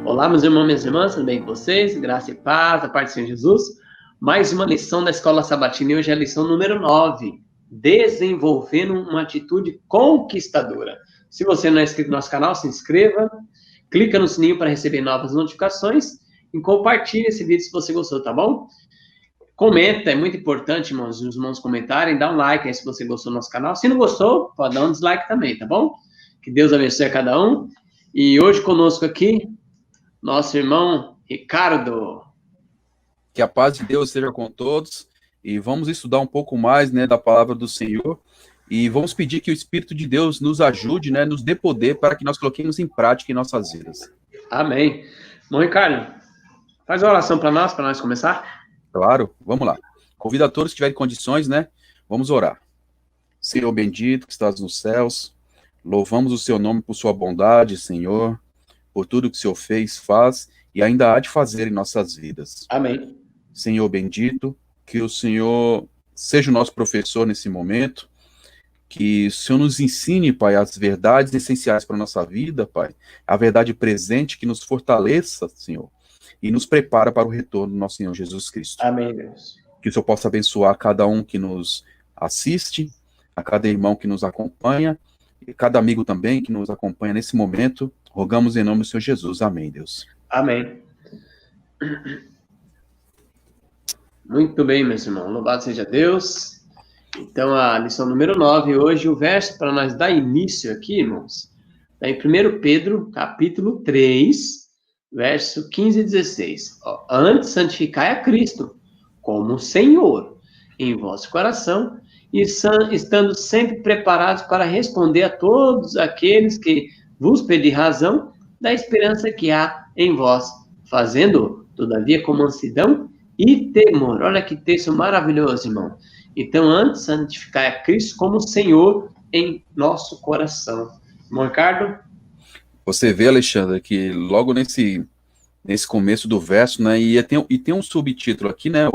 Olá, meus irmãos e minhas irmãs, tudo bem com vocês? Graça e paz, a paz do Senhor Jesus. Mais uma lição da Escola Sabatina e hoje é a lição número 9, desenvolvendo uma atitude conquistadora. Se você não é inscrito no nosso canal, se inscreva, clica no sininho para receber novas notificações e compartilhe esse vídeo se você gostou, tá bom? Comenta, é muito importante, irmãos, os irmãos comentarem, dá um like aí se você gostou do nosso canal. Se não gostou, pode dar um dislike também, tá bom? Que Deus abençoe a cada um. E hoje conosco aqui, nosso irmão Ricardo. Que a paz de Deus esteja com todos e vamos estudar um pouco mais, né, da palavra do Senhor e vamos pedir que o Espírito de Deus nos ajude, né, nos dê poder para que nós coloquemos em prática em nossas vidas. Amém. Bom, Ricardo, faz uma oração para nós começar? Claro, vamos lá. Convido a todos que tiverem condições, né, vamos orar. Senhor bendito que estás nos céus, louvamos o seu nome por sua bondade, Senhor, por tudo que o Senhor fez, faz e ainda há de fazer em nossas vidas. Amém. Senhor bendito, que o Senhor seja o nosso professor nesse momento, que o Senhor nos ensine, Pai, as verdades essenciais para a nossa vida, Pai, a verdade presente que nos fortaleça, Senhor, e nos prepara para o retorno do nosso Senhor Jesus Cristo. Amém, Deus. Que o Senhor possa abençoar cada um que nos assiste, a cada irmão que nos acompanha, e cada amigo também que nos acompanha nesse momento. Rogamos em nome do Senhor Jesus. Amém, Deus. Amém. Muito bem, meus irmãos. Louvado seja Deus. Então, a lição número 9, hoje, o verso para nós dar início aqui, irmãos, está em 1 Pedro, capítulo 3, verso 15 e 16. Antes, santificai a Cristo como Senhor em vosso coração, e estando sempre preparados para responder a todos aqueles que vos pedir razão da esperança que há em vós, fazendo, todavia, com mansidão e temor. Olha que texto maravilhoso, irmão. Então, antes, santificar a Cristo como Senhor em nosso coração. Irmão Ricardo? Você vê, Alexandre, que logo nesse começo do verso, né, e tem um subtítulo aqui, né,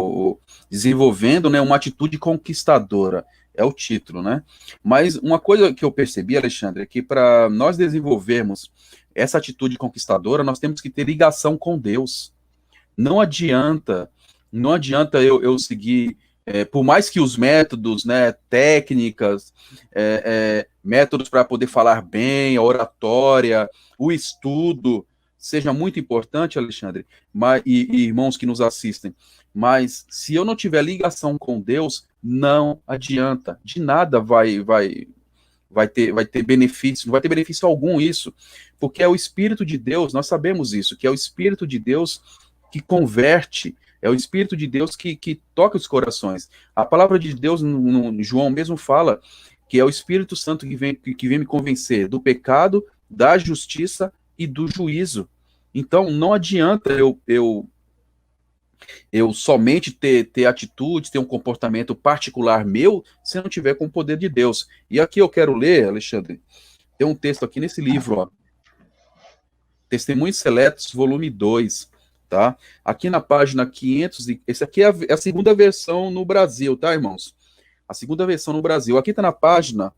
desenvolvendo, né, uma atitude conquistadora, é o título, né, mas uma coisa que eu percebi, Alexandre, é que para nós desenvolvermos essa atitude conquistadora, nós temos que ter ligação com Deus. Não adianta eu seguir, por mais que os métodos, né, técnicas, métodos para poder falar bem, a oratória, o estudo, seja muito importante, Alexandre, e irmãos que nos assistem, mas se eu não tiver ligação com Deus, não adianta, de nada vai ter benefício, não vai ter benefício algum isso, porque é o Espírito de Deus, nós sabemos isso, que é o Espírito de Deus que converte, é o Espírito de Deus que toca os corações. A palavra de Deus, no João mesmo fala, que é o Espírito Santo que vem me convencer do pecado, da justiça e do juízo. Então, não adianta eu somente ter atitudes, ter um comportamento particular meu, se eu não tiver com o poder de Deus. E aqui eu quero ler, Alexandre, tem um texto aqui nesse livro, ó, Testemunhos Seletos, volume 2, tá? Aqui na página 500, esse aqui é a segunda versão no Brasil, tá, irmãos? A segunda versão no Brasil. Aqui tá na página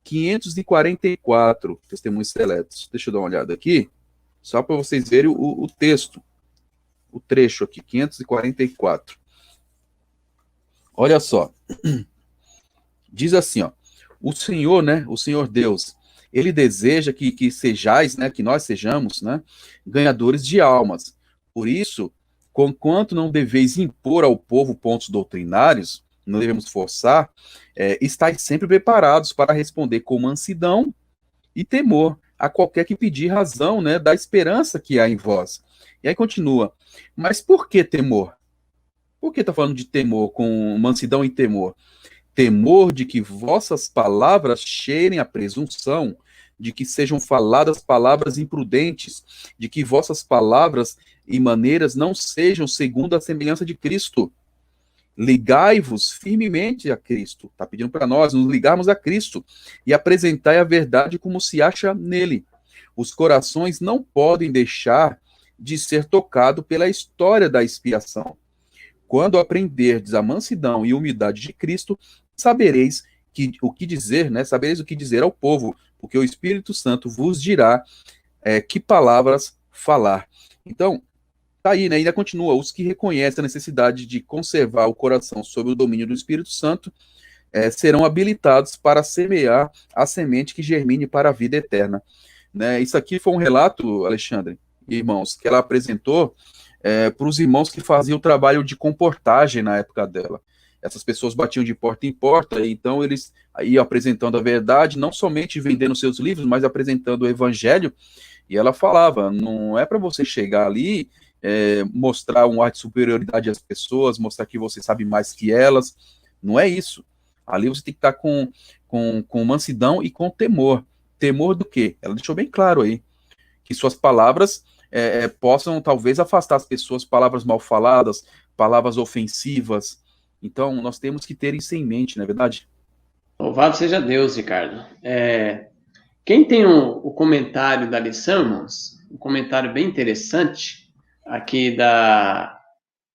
544, Testemunhos Seletos. Deixa eu dar uma olhada aqui, só para vocês verem o texto, o trecho aqui, 544. Olha só, diz assim, ó, o Senhor, né, o Senhor Deus, ele deseja que sejais, né, que nós sejamos, né, ganhadores de almas. Por isso, conquanto não deveis impor ao povo pontos doutrinários, não devemos forçar, estáis sempre preparados para responder com mansidão e temor a qualquer que pedir razão, né, da esperança que há em vós. E aí continua, mas por que temor? Por que está falando de temor, com mansidão e temor? Temor de que vossas palavras cheirem a presunção, de que sejam faladas palavras imprudentes, de que vossas palavras e maneiras não sejam segundo a semelhança de Cristo. Ligai-vos firmemente a Cristo. Está pedindo para nós nos ligarmos a Cristo e apresentai a verdade como se acha nele. Os corações não podem deixar de ser tocados pela história da expiação. Quando aprenderdes a mansidão e humildade de Cristo, sabereis o que dizer, né? Sabereis o que dizer ao povo, porque o Espírito Santo vos dirá que palavras falar. Então, tá aí, né? Ainda continua, os que reconhecem a necessidade de conservar o coração sob o domínio do Espírito Santo serão habilitados para semear a semente que germine para a vida eterna. Né? Isso aqui foi um relato, Alexandre, irmãos, que ela apresentou para os irmãos que faziam o trabalho de comportagem na época dela. Essas pessoas batiam de porta em porta, então eles iam apresentando a verdade, não somente vendendo seus livros, mas apresentando o evangelho, e ela falava, não é para você chegar ali, mostrar um ar de superioridade às pessoas, mostrar que você sabe mais que elas, não é isso. Ali você tem que estar com mansidão e com temor. Temor do quê? Ela deixou bem claro aí, que suas palavras possam talvez afastar as pessoas, palavras mal faladas, palavras ofensivas. Então, nós temos que ter isso em mente, não é verdade? Louvado seja Deus, Ricardo. Quem tem o comentário da lição, irmãos, um comentário bem interessante, aqui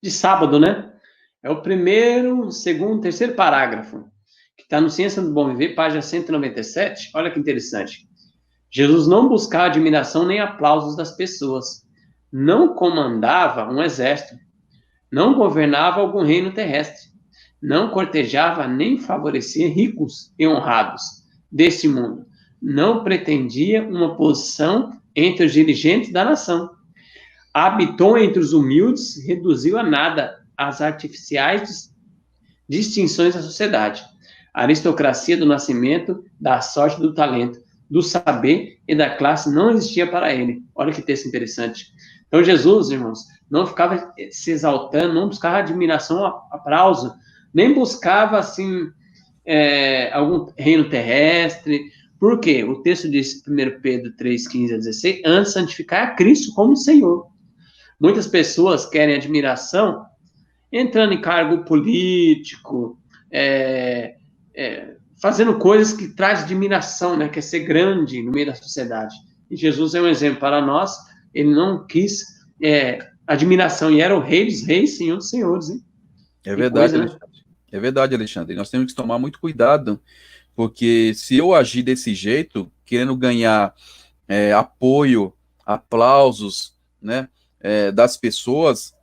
de sábado, né? É o primeiro, segundo, terceiro parágrafo, que está no Ciência do Bom Viver, página 197. Olha que interessante. Jesus não buscava admiração nem aplausos das pessoas. Não comandava um exército. Não governava algum reino terrestre. Não cortejava nem favorecia ricos e honrados deste mundo. Não pretendia uma posição entre os dirigentes da nação. Habitou entre os humildes, reduziu a nada as artificiais distinções da sociedade. A aristocracia do nascimento, da sorte, do talento, do saber e da classe não existia para ele. Olha que texto interessante. Então, Jesus, irmãos, não ficava se exaltando, não buscava admiração, aplauso, nem buscava, assim, algum reino terrestre. Por quê? O texto diz, 1 Pedro 3, 15 a 16, antes santificar a Cristo como Senhor. Muitas pessoas querem admiração entrando em cargo político, fazendo coisas que trazem admiração, né? Quer ser grande no meio da sociedade. E Jesus é um exemplo para nós. Ele não quis admiração, e era o rei dos reis, senhor dos senhores. Hein? É verdade, Alexandre. Né? É verdade, Alexandre. Nós temos que tomar muito cuidado, porque se eu agir desse jeito, querendo ganhar apoio, aplausos, né, das pessoas,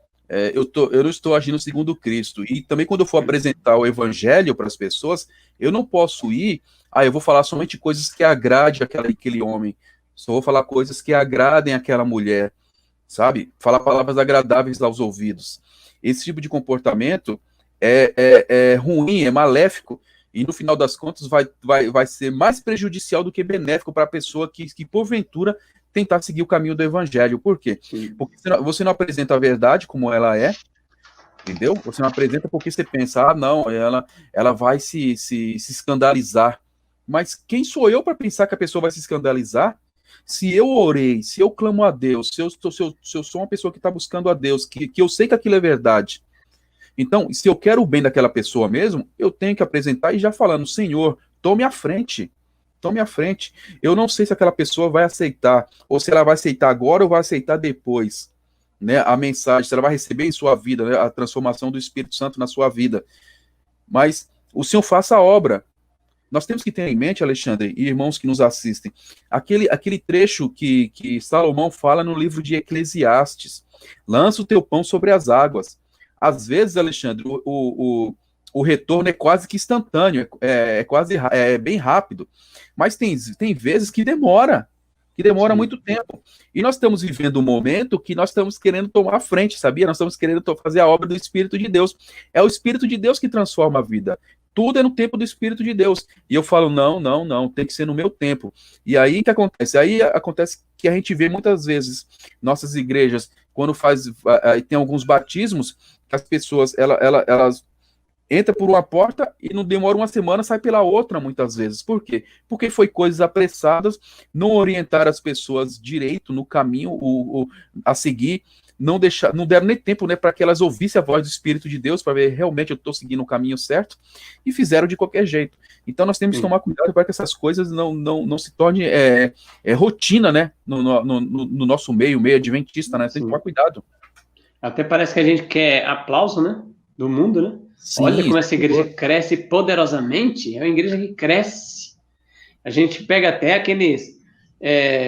eu não estou agindo segundo Cristo. E também quando eu for apresentar o evangelho para as pessoas, eu não posso ir, eu vou falar somente coisas que agradem aquele homem, só vou falar coisas que agradem aquela mulher, sabe? Falar palavras agradáveis aos ouvidos. Esse tipo de comportamento é ruim, é maléfico, e no final das contas vai ser mais prejudicial do que benéfico para a pessoa que porventura tentar seguir o caminho do evangelho. Por quê? Sim. Porque você não apresenta a verdade como ela é, entendeu? Você não apresenta porque você pensa, não, ela vai se escandalizar. Mas quem sou eu para pensar que a pessoa vai se escandalizar? Se eu orei, se eu clamo a Deus, se eu sou uma pessoa que está buscando a Deus, que eu sei que aquilo é verdade. Então, se eu quero o bem daquela pessoa mesmo, eu tenho que apresentar e já falando, Senhor, tome à frente. Tome à frente. Eu não sei se aquela pessoa vai aceitar, ou se ela vai aceitar agora ou vai aceitar depois, né? A mensagem, se ela vai receber em sua vida, né? A transformação do Espírito Santo na sua vida. Mas o Senhor faça a obra. Nós temos que ter em mente, Alexandre, e irmãos que nos assistem, aquele trecho que Salomão fala no livro de Eclesiastes. Lança o teu pão sobre as águas. Às vezes, Alexandre, o retorno é quase que instantâneo, é bem rápido, mas tem vezes que demora Sim. Muito tempo. E nós estamos vivendo um momento que nós estamos querendo tomar a frente, sabia? Nós estamos querendo fazer a obra do Espírito de Deus. É o Espírito de Deus que transforma a vida. Tudo é no tempo do Espírito de Deus. E eu falo, não, tem que ser no meu tempo. E aí o que acontece? Aí acontece que a gente vê muitas vezes nossas igrejas, quando tem alguns batismos, que as pessoas, elas entra por uma porta e não demora uma semana, sai pela outra muitas vezes. Por quê? Porque foi coisas apressadas, não orientar as pessoas direito no caminho a seguir, não deram nem tempo, né, para que elas ouvissem a voz do Espírito de Deus, para ver realmente eu estou seguindo o caminho certo, e fizeram de qualquer jeito. Então nós temos que tomar cuidado para que essas coisas não se tornem rotina, né, no nosso meio adventista, né? Tem que tomar cuidado. Até parece que a gente quer aplauso, né, do mundo, né? Sim, olha como essa igreja cresce poderosamente. É uma igreja que cresce. A gente pega até aqueles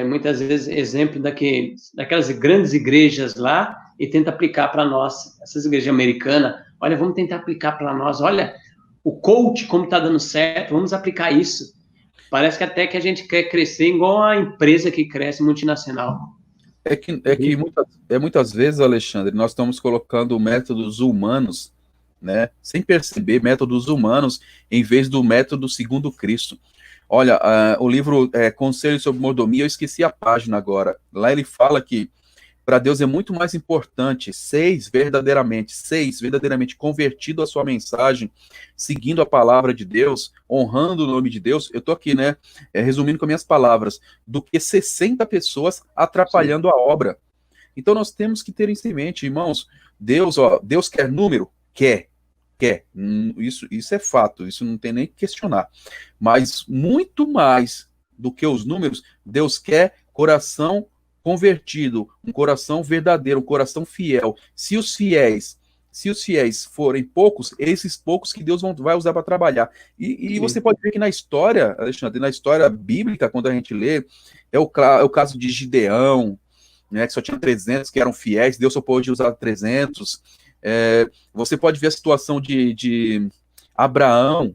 muitas vezes, exemplo daquelas grandes igrejas lá e tenta aplicar para nós. Essas igrejas americanas, olha, vamos tentar aplicar para nós. Olha, o coach, como está dando certo, vamos aplicar isso. Parece que até que a gente quer crescer igual a empresa que cresce multinacional. Muitas vezes, Alexandre, nós estamos colocando métodos humanos, né, sem perceber, métodos humanos, em vez do método segundo Cristo. Olha, o livro Conselho sobre Mordomia, eu esqueci a página agora. Lá ele fala que para Deus é muito mais importante seis verdadeiramente convertido à sua mensagem, seguindo a palavra de Deus, honrando o nome de Deus. Eu estou aqui, né, resumindo com minhas palavras, do que 60 pessoas atrapalhando a obra. Então nós temos que ter isso em mente, irmãos. Deus quer número? Quer. Isso é fato, isso não tem nem que questionar. Mas muito mais do que os números, Deus quer coração convertido, um coração verdadeiro, um coração fiel. Se os fiéis forem poucos, esses poucos que Deus vai usar para trabalhar. E você pode ver que na história, Alexandre, na história bíblica, quando a gente lê, é o caso de Gideão, né, que só tinha 300 que eram fiéis, Deus só pôde usar 300. Você pode ver a situação de Abraão,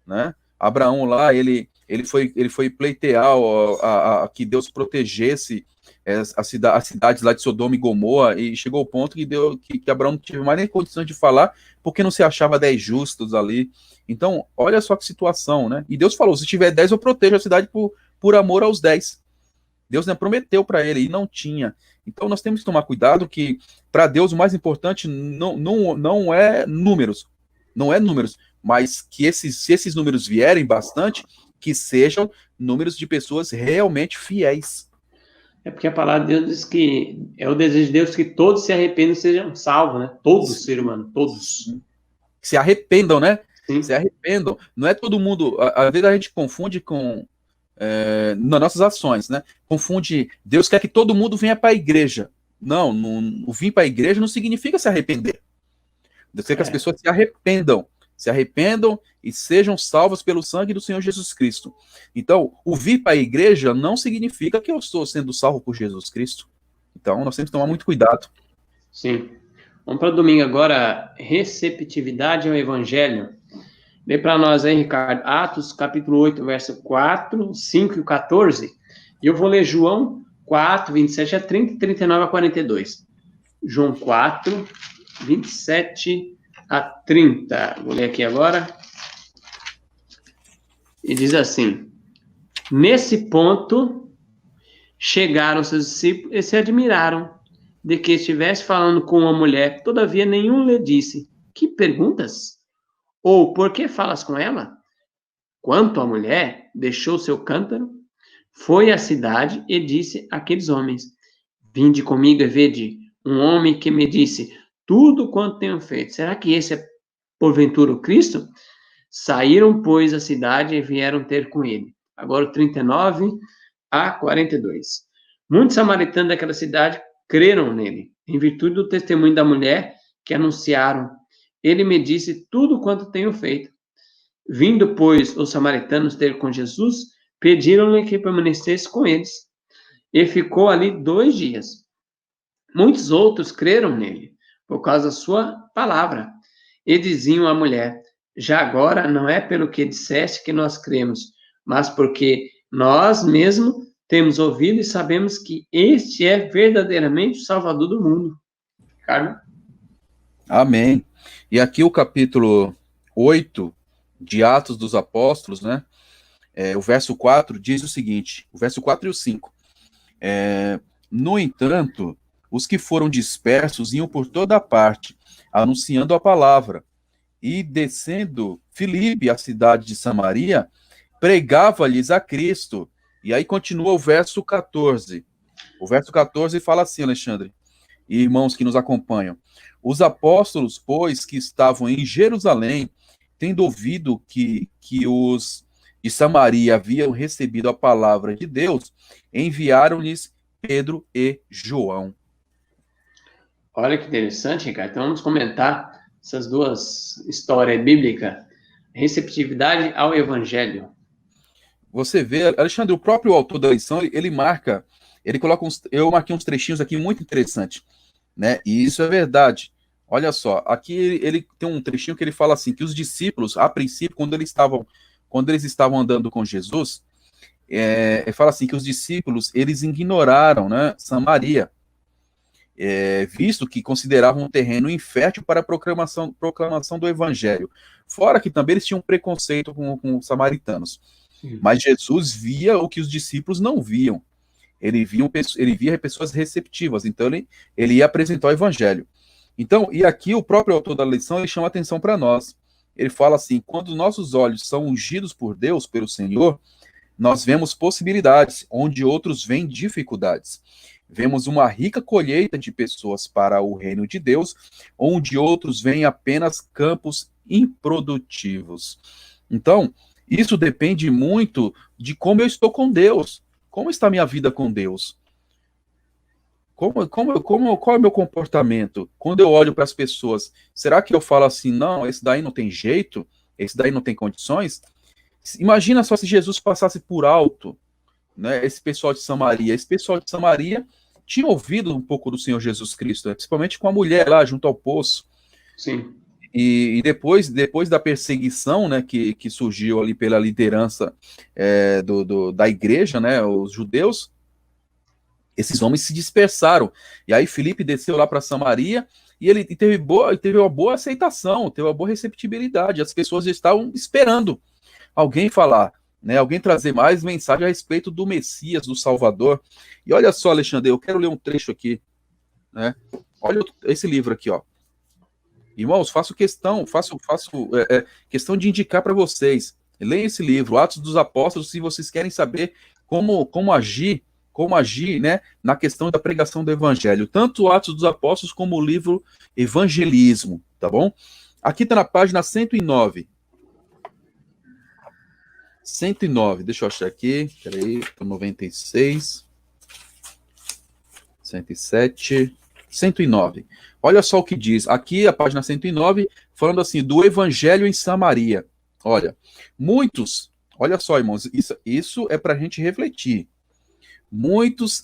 né? Abraão lá, ele foi pleitear que Deus protegesse as cidades lá de Sodoma e Gomorra, e chegou ao ponto que Abraão não teve mais nem condição de falar, porque não se achava 10 justos ali. Então, olha só que situação, né? E Deus falou, se tiver 10, eu protejo a cidade por amor aos 10. Deus, né, prometeu para ele, e não tinha. Então, nós temos que tomar cuidado que, para Deus, o mais importante não é números, mas que se esses números vierem bastante, que sejam números de pessoas realmente fiéis. É porque a palavra de Deus diz que é o desejo de Deus que todos se arrependam e sejam salvos, né? Todos, ser humano, todos. Se arrependam, né? Sim. Se arrependam. Não é todo mundo. Às vezes a gente confunde com nas nossas ações, né? Confunde. Deus quer que todo mundo venha para a igreja. Não, o vir para a igreja não significa se arrepender. Deus quer que as pessoas se arrependam e sejam salvas pelo sangue do Senhor Jesus Cristo. Então, o vir para a igreja não significa que eu estou sendo salvo por Jesus Cristo. Então, nós temos que tomar muito cuidado. Sim. Vamos para domingo agora, receptividade ao evangelho. Lê para nós aí, Ricardo, Atos, capítulo 8, verso 4, 5 e 14. E eu vou ler João 4, 27 a 30 e 39 a 42. João 4, 27 a 30. Vou ler aqui agora. E diz assim: nesse ponto, chegaram seus discípulos e se admiraram de que estivesse falando com uma mulher, todavia nenhum lhe disse: que perguntas? Ou por que falas com ela? Quanto à mulher, deixou seu cântaro, foi à cidade e disse àqueles homens: vinde comigo e vede um homem que me disse tudo quanto tenho feito. Será que esse é porventura o Cristo? Saíram, pois, da cidade e vieram ter com ele. Agora o 39 a 42. Muitos samaritanos daquela cidade creram nele, em virtude do testemunho da mulher que anunciaram. Ele me disse tudo quanto tenho feito. Vindo, pois, os samaritanos ter com Jesus, pediram-lhe que permanecesse com eles. E ficou ali 2 dias. Muitos outros creram nele, por causa da sua palavra. E diziam à mulher: já agora não é pelo que disseste que nós cremos, mas porque nós mesmos temos ouvido e sabemos que este é verdadeiramente o Salvador do mundo. Carmen? Amém. E aqui o capítulo 8 de Atos dos Apóstolos, né? O verso 4 diz o seguinte, o verso 4 e o 5. No entanto, os que foram dispersos iam por toda parte, anunciando a palavra. E descendo Filipe, a cidade de Samaria, pregava-lhes a Cristo. E aí continua o verso 14. O verso 14 fala assim, Alexandre, e irmãos que nos acompanham: os apóstolos, pois, que estavam em Jerusalém, tendo ouvido que os de Samaria haviam recebido a palavra de Deus, enviaram-lhes Pedro e João. Olha que interessante, Ricardo. Então vamos comentar essas duas histórias bíblicas. Receptividade ao evangelho. você vê, Alexandre, o próprio autor da lição, ele marca, ele coloca eu marquei uns trechinhos aqui muito interessantes, né? E isso é verdade. Olha só, aqui ele tem um trechinho que ele fala assim, que os discípulos, a princípio, quando eles estavam andando com Jesus, fala assim que os discípulos, eles ignoraram, né, Samaria, visto que consideravam um terreno infértil para a proclamação do evangelho. Fora que também eles tinham um preconceito com os samaritanos. Mas Jesus via o que os discípulos não viam. Ele via pessoas receptivas, então ele ia apresentar o evangelho. Então, e aqui o próprio autor da lição, ele chama atenção para nós. Ele fala assim, quando nossos olhos são ungidos por Deus, pelo Senhor, nós vemos possibilidades, onde outros veem dificuldades. Vemos uma rica colheita de pessoas para o reino de Deus, onde outros veem apenas campos improdutivos. Então, isso depende muito de como eu estou com Deus. Como está a minha vida com Deus? Qual é o meu comportamento? Quando eu olho para as pessoas, será que eu falo assim, não, esse daí não tem jeito? Esse daí não tem condições? Imagina só se Jesus passasse por alto, né, esse pessoal de Samaria. Esse pessoal de Samaria tinha ouvido um pouco do Senhor Jesus Cristo, né, principalmente com a mulher lá junto ao poço. Sim. E depois da perseguição, né, que surgiu ali pela liderança da igreja, né, os judeus, esses homens se dispersaram. E aí Filipe desceu lá para Samaria e ele teve uma boa aceitação, teve uma boa receptibilidade. As pessoas estavam esperando alguém falar, né, alguém trazer mais mensagem a respeito do Messias, do Salvador. E olha só, Alexandre, eu quero ler um trecho aqui, né? Olha esse livro aqui, ó. Irmãos, faço questão de indicar para vocês. Leiam esse livro, Atos dos Apóstolos, se vocês querem saber como agir, né, na questão da pregação do evangelho. Tanto Atos dos Apóstolos como o livro Evangelismo, tá bom? Aqui está na página 109. 109, deixa eu achar aqui, peraí, 96, 107, 109. Olha só o que diz, aqui a página 109, falando assim, do evangelho em Samaria. Olha, muitos, olha só, irmãos, isso é para a gente refletir. Muitos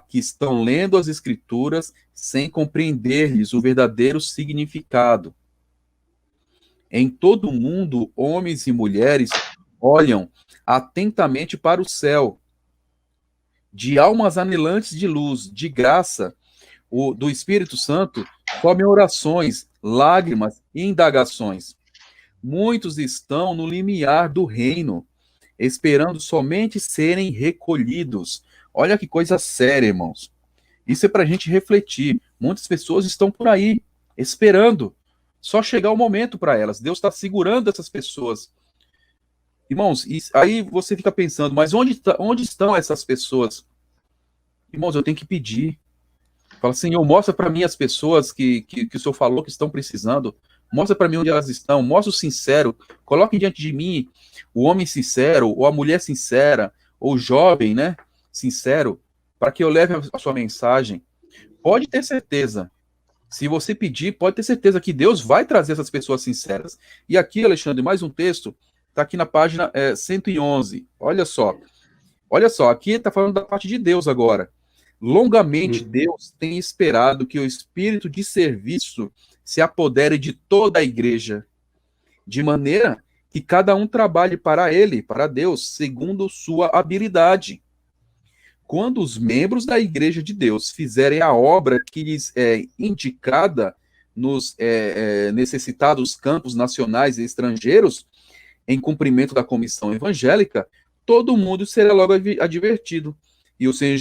que estão lendo as escrituras sem compreender-lhes o verdadeiro significado. Em todo o mundo, homens e mulheres olham atentamente para o céu, de almas anelantes de luz, de graça, do Espírito Santo, comem orações, lágrimas e indagações. Muitos estão no limiar do reino, esperando somente serem recolhidos. Olha que coisa séria, irmãos. Isso é para a gente refletir. Muitas pessoas estão por aí, esperando só chegar o momento para elas. Deus está segurando essas pessoas. Irmãos, aí você fica pensando, mas onde estão essas pessoas? Irmãos, eu tenho que pedir. Fala, Senhor, mostra para mim as pessoas que o Senhor falou que estão precisando. Mostra para mim onde elas estão. Mostra o sincero. Coloque diante de mim o homem sincero, ou a mulher sincera, ou o jovem, né, sincero, para que eu leve a sua mensagem. Pode ter certeza. Se você pedir, pode ter certeza que Deus vai trazer essas pessoas sinceras. E aqui, Alexandre, mais um texto. Está aqui na página 111. Olha só. Olha só, aqui está falando da parte de Deus agora. Longamente Deus tem esperado que o espírito de serviço se apodere de toda a igreja, de maneira que cada um trabalhe para ele, para Deus, segundo sua habilidade. Quando os membros da igreja de Deus fizerem a obra que lhes é indicada nos necessitados campos nacionais e estrangeiros, em cumprimento da comissão evangélica, todo mundo será logo advertido. E o Senhor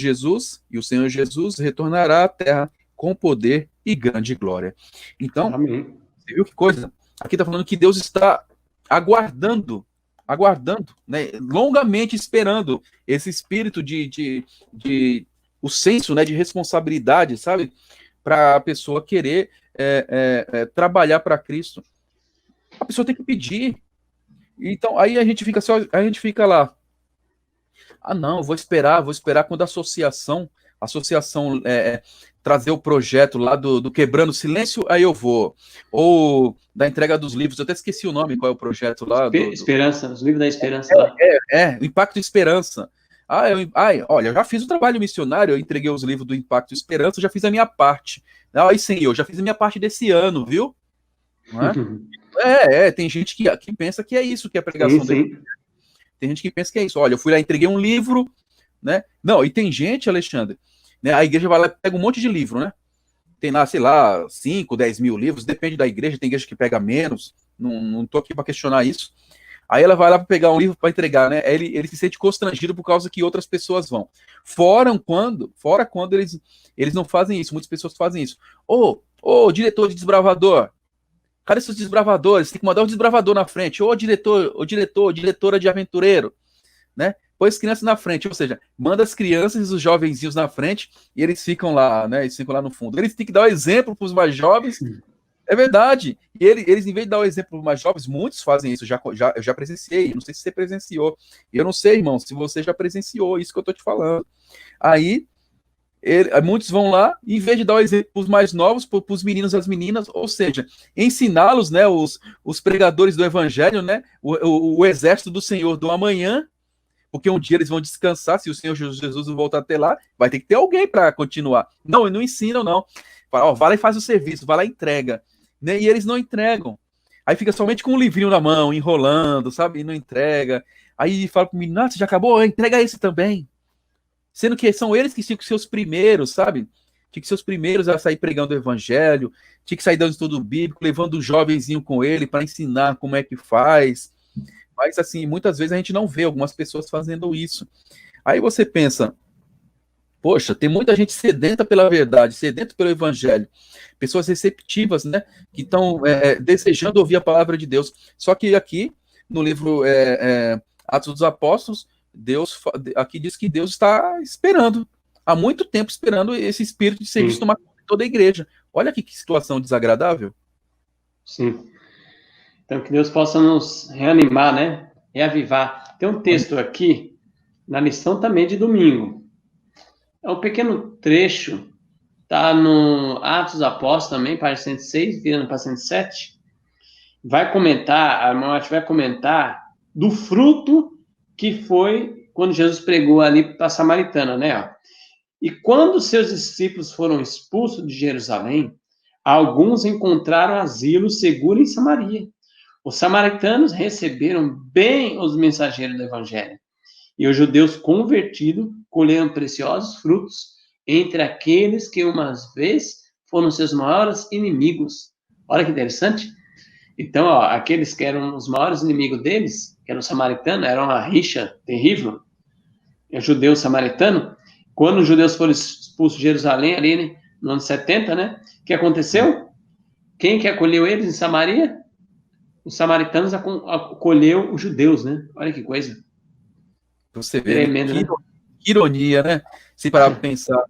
Jesus retornará à terra com poder e grande glória. Então, Amém. Você viu que coisa? Aqui está falando que Deus está aguardando, né, longamente esperando esse espírito o senso, né, de responsabilidade, sabe? Para a pessoa querer trabalhar para Cristo. A pessoa tem que pedir. Então, aí a gente fica lá. Ah, não, vou esperar quando a associação trazer o projeto lá do Quebrando o Silêncio, aí eu vou. Ou da entrega dos livros, eu até esqueci o nome, qual é o projeto lá. Esperança, os livros da Esperança lá. O Impacto Esperança. Olha, eu já fiz o trabalho missionário, eu entreguei os livros do Impacto Esperança, eu já fiz a minha parte. Aí, Senhor, já fiz a minha parte desse ano, viu? Não é? Tem gente que pensa que é isso, que é a pregação dele. Tem gente que pensa que é isso. Olha, eu fui lá, entreguei um livro, né? Não, e tem gente, Alexandre, né? A igreja vai lá e pega um monte de livro, né? Tem lá, sei lá, 5, 10 mil livros, depende da igreja, tem igreja que pega menos, não tô aqui para questionar isso. Aí ela vai lá para pegar um livro para entregar, né? Ele se sente constrangido por causa que outras pessoas vão. Fora quando eles não fazem isso, muitas pessoas fazem isso. Ô, diretor de desbravador, cadê seus desbravadores? Tem que mandar um desbravador na frente. Ô, diretora de aventureiro, né? Põe as crianças na frente, ou seja, manda as crianças e os jovenzinhos na frente e eles ficam lá, né? Eles ficam lá no fundo. Eles têm que dar o exemplo para os mais jovens. É verdade. E eles, em vez de dar o exemplo para os mais jovens, muitos fazem isso. Eu já presenciei. Não sei se você presenciou. Eu não sei, irmão, se você já presenciou isso que eu estou te falando. Aí, muitos vão lá, em vez de dar o exemplo para os mais novos, para os meninos e as meninas, ou seja, ensiná-los, né, os pregadores do evangelho, né, o exército do Senhor do amanhã, porque um dia eles vão descansar, se o Senhor Jesus voltar até lá, vai ter que ter alguém para continuar. Não ensinam, não. Fala, vai lá e faz o serviço, vai lá e entrega. Né? E eles não entregam. Aí fica somente com um livrinho na mão, enrolando, sabe? E não entrega. Aí fala pro menino, você já acabou? Entrega esse também. Sendo que são eles que tinham que ser os primeiros, sabe? Tinha que ser os primeiros a sair pregando o evangelho, tinha que sair dando estudo bíblico, levando o jovenzinho com ele para ensinar como é que faz. Mas, assim, muitas vezes a gente não vê algumas pessoas fazendo isso. Aí você pensa, poxa, tem muita gente sedenta pela verdade, sedenta pelo evangelho, pessoas receptivas, né, que estão desejando ouvir a palavra de Deus. Só que aqui, no livro Atos dos Apóstolos, Deus aqui diz que Deus está esperando, há muito tempo esperando esse espírito de serviço tomar conta de toda a igreja. Olha aqui que situação desagradável. Sim. Então, que Deus possa nos reanimar, né? Reavivar. Tem um texto aqui, na lição também de domingo. É um pequeno trecho, está no Atos dos Apóstolos também, página 106, virando para 107. Vai comentar, a irmã vai comentar do fruto que foi quando Jesus pregou ali para a Samaritana, né? E quando seus discípulos foram expulsos de Jerusalém, alguns encontraram asilo seguro em Samaria. Os samaritanos receberam bem os mensageiros do evangelho. E os judeus convertidos colheram preciosos frutos entre aqueles que uma vez foram seus maiores inimigos. Olha que interessante. Então, aqueles que eram os maiores inimigos deles, que eram os samaritanos, era uma rixa terrível. O judeu samaritano, quando os judeus foram expulsos de Jerusalém, ali no ano 70, né? O que aconteceu? Quem que acolheu eles em Samaria? Os samaritanos acolheu os judeus, né? Olha que coisa. Você vê, tremendo, né? Que ironia, né? Se parar para pensar,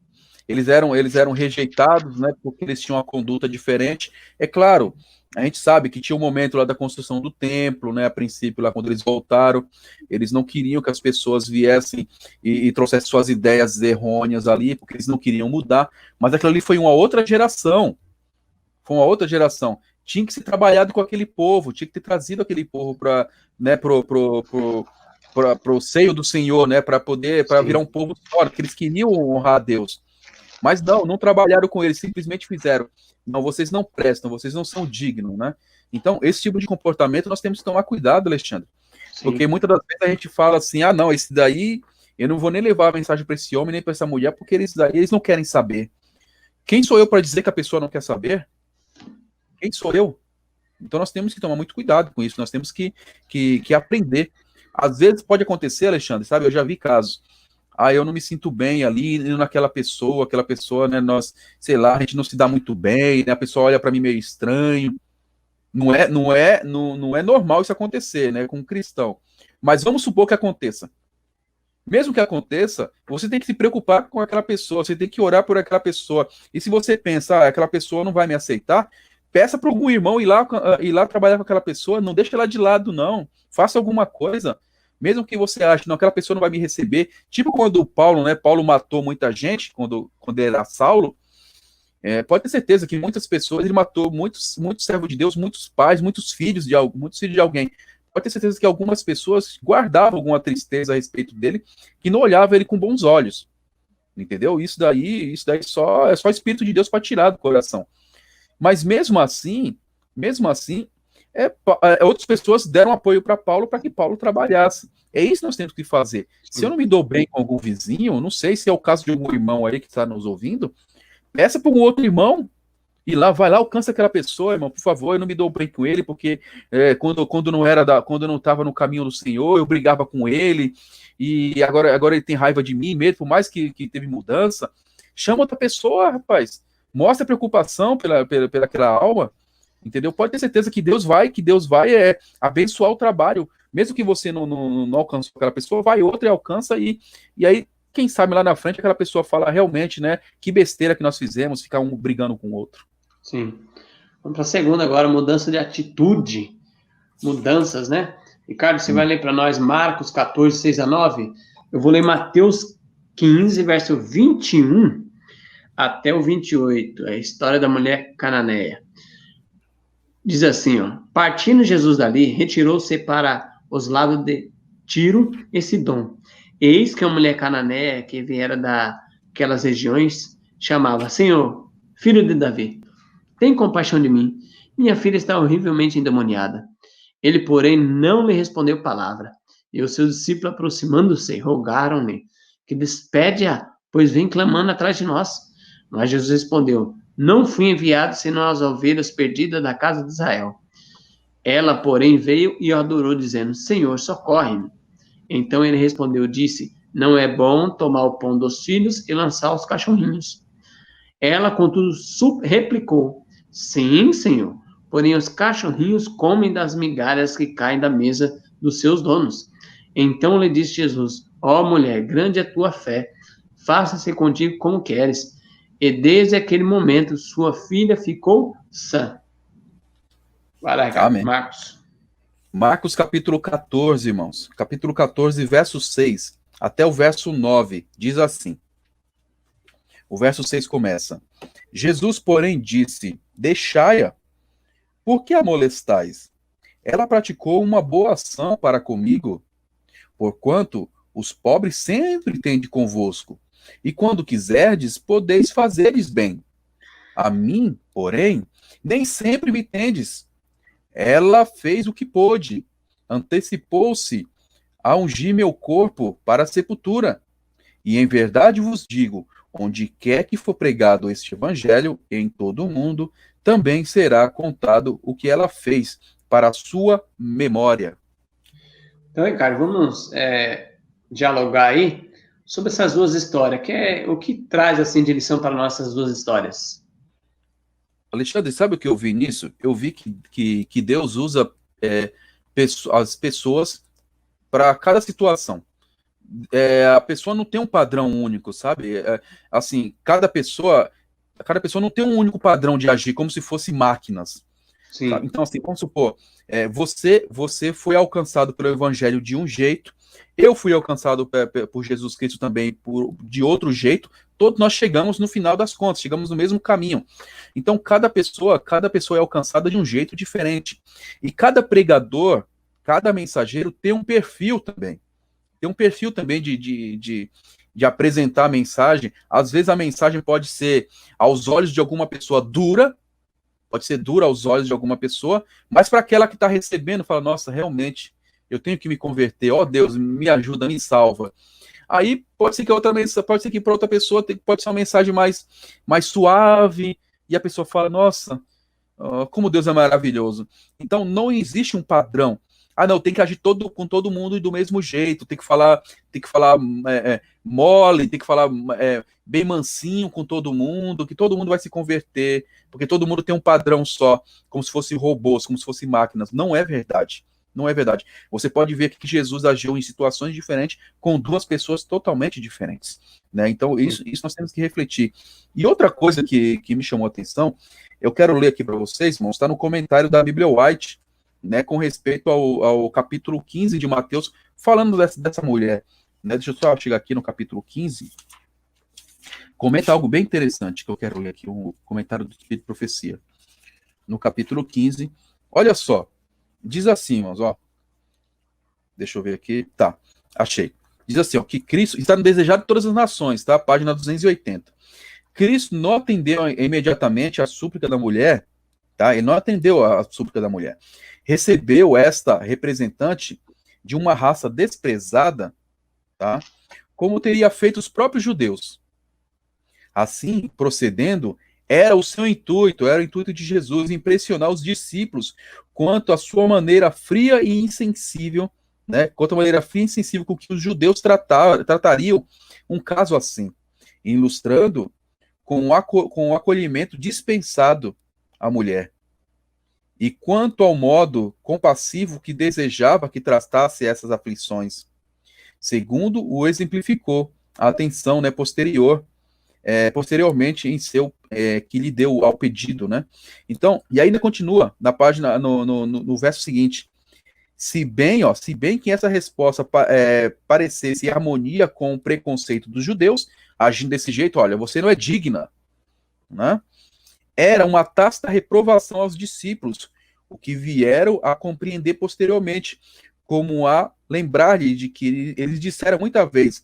eles eram rejeitados, né? Porque eles tinham uma conduta diferente. É claro, a gente sabe que tinha um momento lá da construção do templo, né? A princípio, lá quando eles voltaram, eles não queriam que as pessoas viessem e trouxessem suas ideias errôneas ali, porque eles não queriam mudar. Mas aquilo ali foi uma outra geração. Foi uma outra geração. Tinha que ser trabalhado com aquele povo, tinha que ter trazido aquele povo para, né, para o seio do Senhor, né, para virar um povo fora, que eles queriam honrar a Deus. Mas não trabalharam com eles, simplesmente fizeram. Não, vocês não prestam, vocês não são dignos, né? Então, esse tipo de comportamento nós temos que tomar cuidado, Alexandre. Sim. Porque muitas das vezes a gente fala assim, não, esse daí, eu não vou nem levar a mensagem para esse homem, nem para essa mulher, porque eles não querem saber. Quem sou eu para dizer que a pessoa não quer saber? Quem sou eu? Então nós temos que tomar muito cuidado com isso, nós temos que aprender. Às vezes pode acontecer, Alexandre, sabe, eu já vi casos, eu não me sinto bem ali, naquela pessoa, né, sei lá, a gente não se dá muito bem, né, a pessoa olha para mim meio estranho, não é normal isso acontecer, né, com um cristão, mas vamos supor que aconteça. Mesmo que aconteça, você tem que se preocupar com aquela pessoa, você tem que orar por aquela pessoa, e se você pensa, aquela pessoa não vai me aceitar, peça para algum irmão ir lá trabalhar com aquela pessoa, não deixa ela de lado, não. Faça alguma coisa, mesmo que você ache, não, aquela pessoa não vai me receber, tipo quando Paulo, né, Paulo matou muita gente, quando ele era Saulo, pode ter certeza que muitas pessoas, ele matou muitos servos de Deus, muitos pais, muitos filhos de alguém. Pode ter certeza que algumas pessoas guardavam alguma tristeza a respeito dele, que não olhavam ele com bons olhos. Entendeu? Isso daí só é só o Espírito de Deus para tirar do coração. Mas mesmo assim, outras pessoas deram apoio para Paulo para que Paulo trabalhasse. É isso que nós temos que fazer. Se eu não me dou bem com algum vizinho, não sei se é o caso de algum irmão aí que está nos ouvindo, peça para um outro irmão e lá, vai lá, alcança aquela pessoa, irmão, por favor, eu não me dou bem com ele, porque quando não estava no caminho do Senhor, eu brigava com ele, e agora ele tem raiva de mim mesmo, por mais que teve mudança. Chama outra pessoa, rapaz. Mostra preocupação pela aquela alma, entendeu? Pode ter certeza que Deus vai abençoar o trabalho. Mesmo que você não alcance aquela pessoa, vai outra e alcança, e aí quem sabe lá na frente aquela pessoa fala realmente, né, que besteira que nós fizemos, ficar um brigando com o outro. Sim. Vamos para a segunda agora, mudança de atitude. Mudanças, né? Ricardo, você vai ler para nós Marcos 14, 6 a 9? Eu vou ler Mateus 15, verso 21 até o 28. É a história da mulher cananeia. Diz assim, ó. Partindo Jesus dali, retirou-se para os lados de Tiro e Sidom. Eis que uma mulher cananeia que viera daquelas regiões chamava: Senhor, filho de Davi, tem compaixão de mim. Minha filha está horrivelmente endemoniada. Ele, porém, não lhe respondeu palavra. E os seus discípulos, aproximando-se, rogaram-lhe que despede-a, pois vem clamando atrás de nós. Mas Jesus respondeu: Não fui enviado senão às ovelhas perdidas da casa de Israel. Ela, porém, veio e adorou, dizendo: Senhor, socorre-me. Então ele respondeu, disse: Não é bom tomar o pão dos filhos e lançar aos cachorrinhos. Ela, contudo, replicou: Sim, Senhor, porém os cachorrinhos comem das migalhas que caem da mesa dos seus donos. Então lhe disse Jesus: Ó mulher, grande é a tua fé, faça-se contigo como queres. E desde aquele momento sua filha ficou sã. Vai lá, Ricardo. Amém. Marcos capítulo 14, irmãos. Capítulo 14, verso 6 até o verso 9. Diz assim. O verso 6 começa: Jesus, porém, disse: Deixai-a, por que a molestais? Ela praticou uma boa ação para comigo, porquanto os pobres sempre tende convosco, e quando quiserdes, podeis fazer-lhes bem. A mim, porém, nem sempre me tendes. Ela fez o que pôde, antecipou-se a ungir meu corpo para a sepultura. E em verdade vos digo, onde quer que for pregado este evangelho em todo o mundo, também será contado o que ela fez para a sua memória. Então, Ricardo, vamos dialogar aí sobre essas duas histórias. O que traz assim de lição para nós essas duas histórias? Alexandre, sabe o que eu vi nisso? Eu vi que Deus usa as pessoas para cada situação. A pessoa não tem um padrão único, sabe? Assim, cada pessoa não tem um único padrão de agir, como se fosse máquinas. Sabe? Então, assim, vamos supor, você foi alcançado pelo evangelho de um jeito, eu fui alcançado por Jesus Cristo também de outro jeito, todos nós chegamos no final das contas, chegamos no mesmo caminho. Então, cada pessoa é alcançada de um jeito diferente. E cada pregador, cada mensageiro tem um perfil também. Tem um perfil também de apresentar a mensagem. Às vezes a mensagem pode ser, aos olhos de alguma pessoa, dura, pode ser dura aos olhos de alguma pessoa, mas para aquela que está recebendo, fala, nossa, realmente, eu tenho que me converter, ó Deus, me ajuda, me salva. Aí pode ser que para outra pessoa pode ser uma mensagem mais suave, e a pessoa fala, nossa, como Deus é maravilhoso. Então não existe um padrão. Não, tem que agir com todo mundo do mesmo jeito, tem que falar mole, tem que falar bem mansinho com todo mundo, que todo mundo vai se converter, porque todo mundo tem um padrão só, como se fossem robôs, como se fossem máquinas. Não é verdade. Não é verdade. Você pode ver que Jesus agiu em situações diferentes com duas pessoas totalmente diferentes. Né? Então, isso nós temos que refletir. E outra coisa que me chamou a atenção, eu quero ler aqui para vocês, irmãos, está no comentário da Bíblia White, né, com respeito ao capítulo 15 de Mateus, falando dessa mulher. Né? Deixa eu só chegar aqui no capítulo 15. Comenta algo bem interessante que eu quero ler aqui, um comentário do Espírito de Profecia. No capítulo 15, olha só, diz assim, irmãos, ó. Deixa eu ver aqui, tá, achei. Diz assim, ó, que Cristo está no desejado de todas as nações, tá? Página 280. Cristo não atendeu imediatamente a súplica da mulher, tá? Ele não atendeu a súplica da mulher. Recebeu esta representante de uma raça desprezada, tá? Como teria feito os próprios judeus. Assim, procedendo, era o intuito de Jesus impressionar os discípulos quanto à sua maneira fria e insensível, né? Quanto à maneira fria e insensível com que os judeus tratariam um caso assim, ilustrando com o acolhimento dispensado à mulher. E quanto ao modo compassivo que desejava que tratasse essas aflições, segundo o exemplificou a atenção, né, posteriormente em seu que lhe deu ao pedido, né? Então, e ainda continua na página no verso seguinte. Se bem que essa resposta parecesse em harmonia com o preconceito dos judeus, agindo desse jeito, olha, você não é digna, né? Era uma tácita reprovação aos discípulos, o que vieram a compreender posteriormente, como a lembrar-lhe de que eles disseram muita vez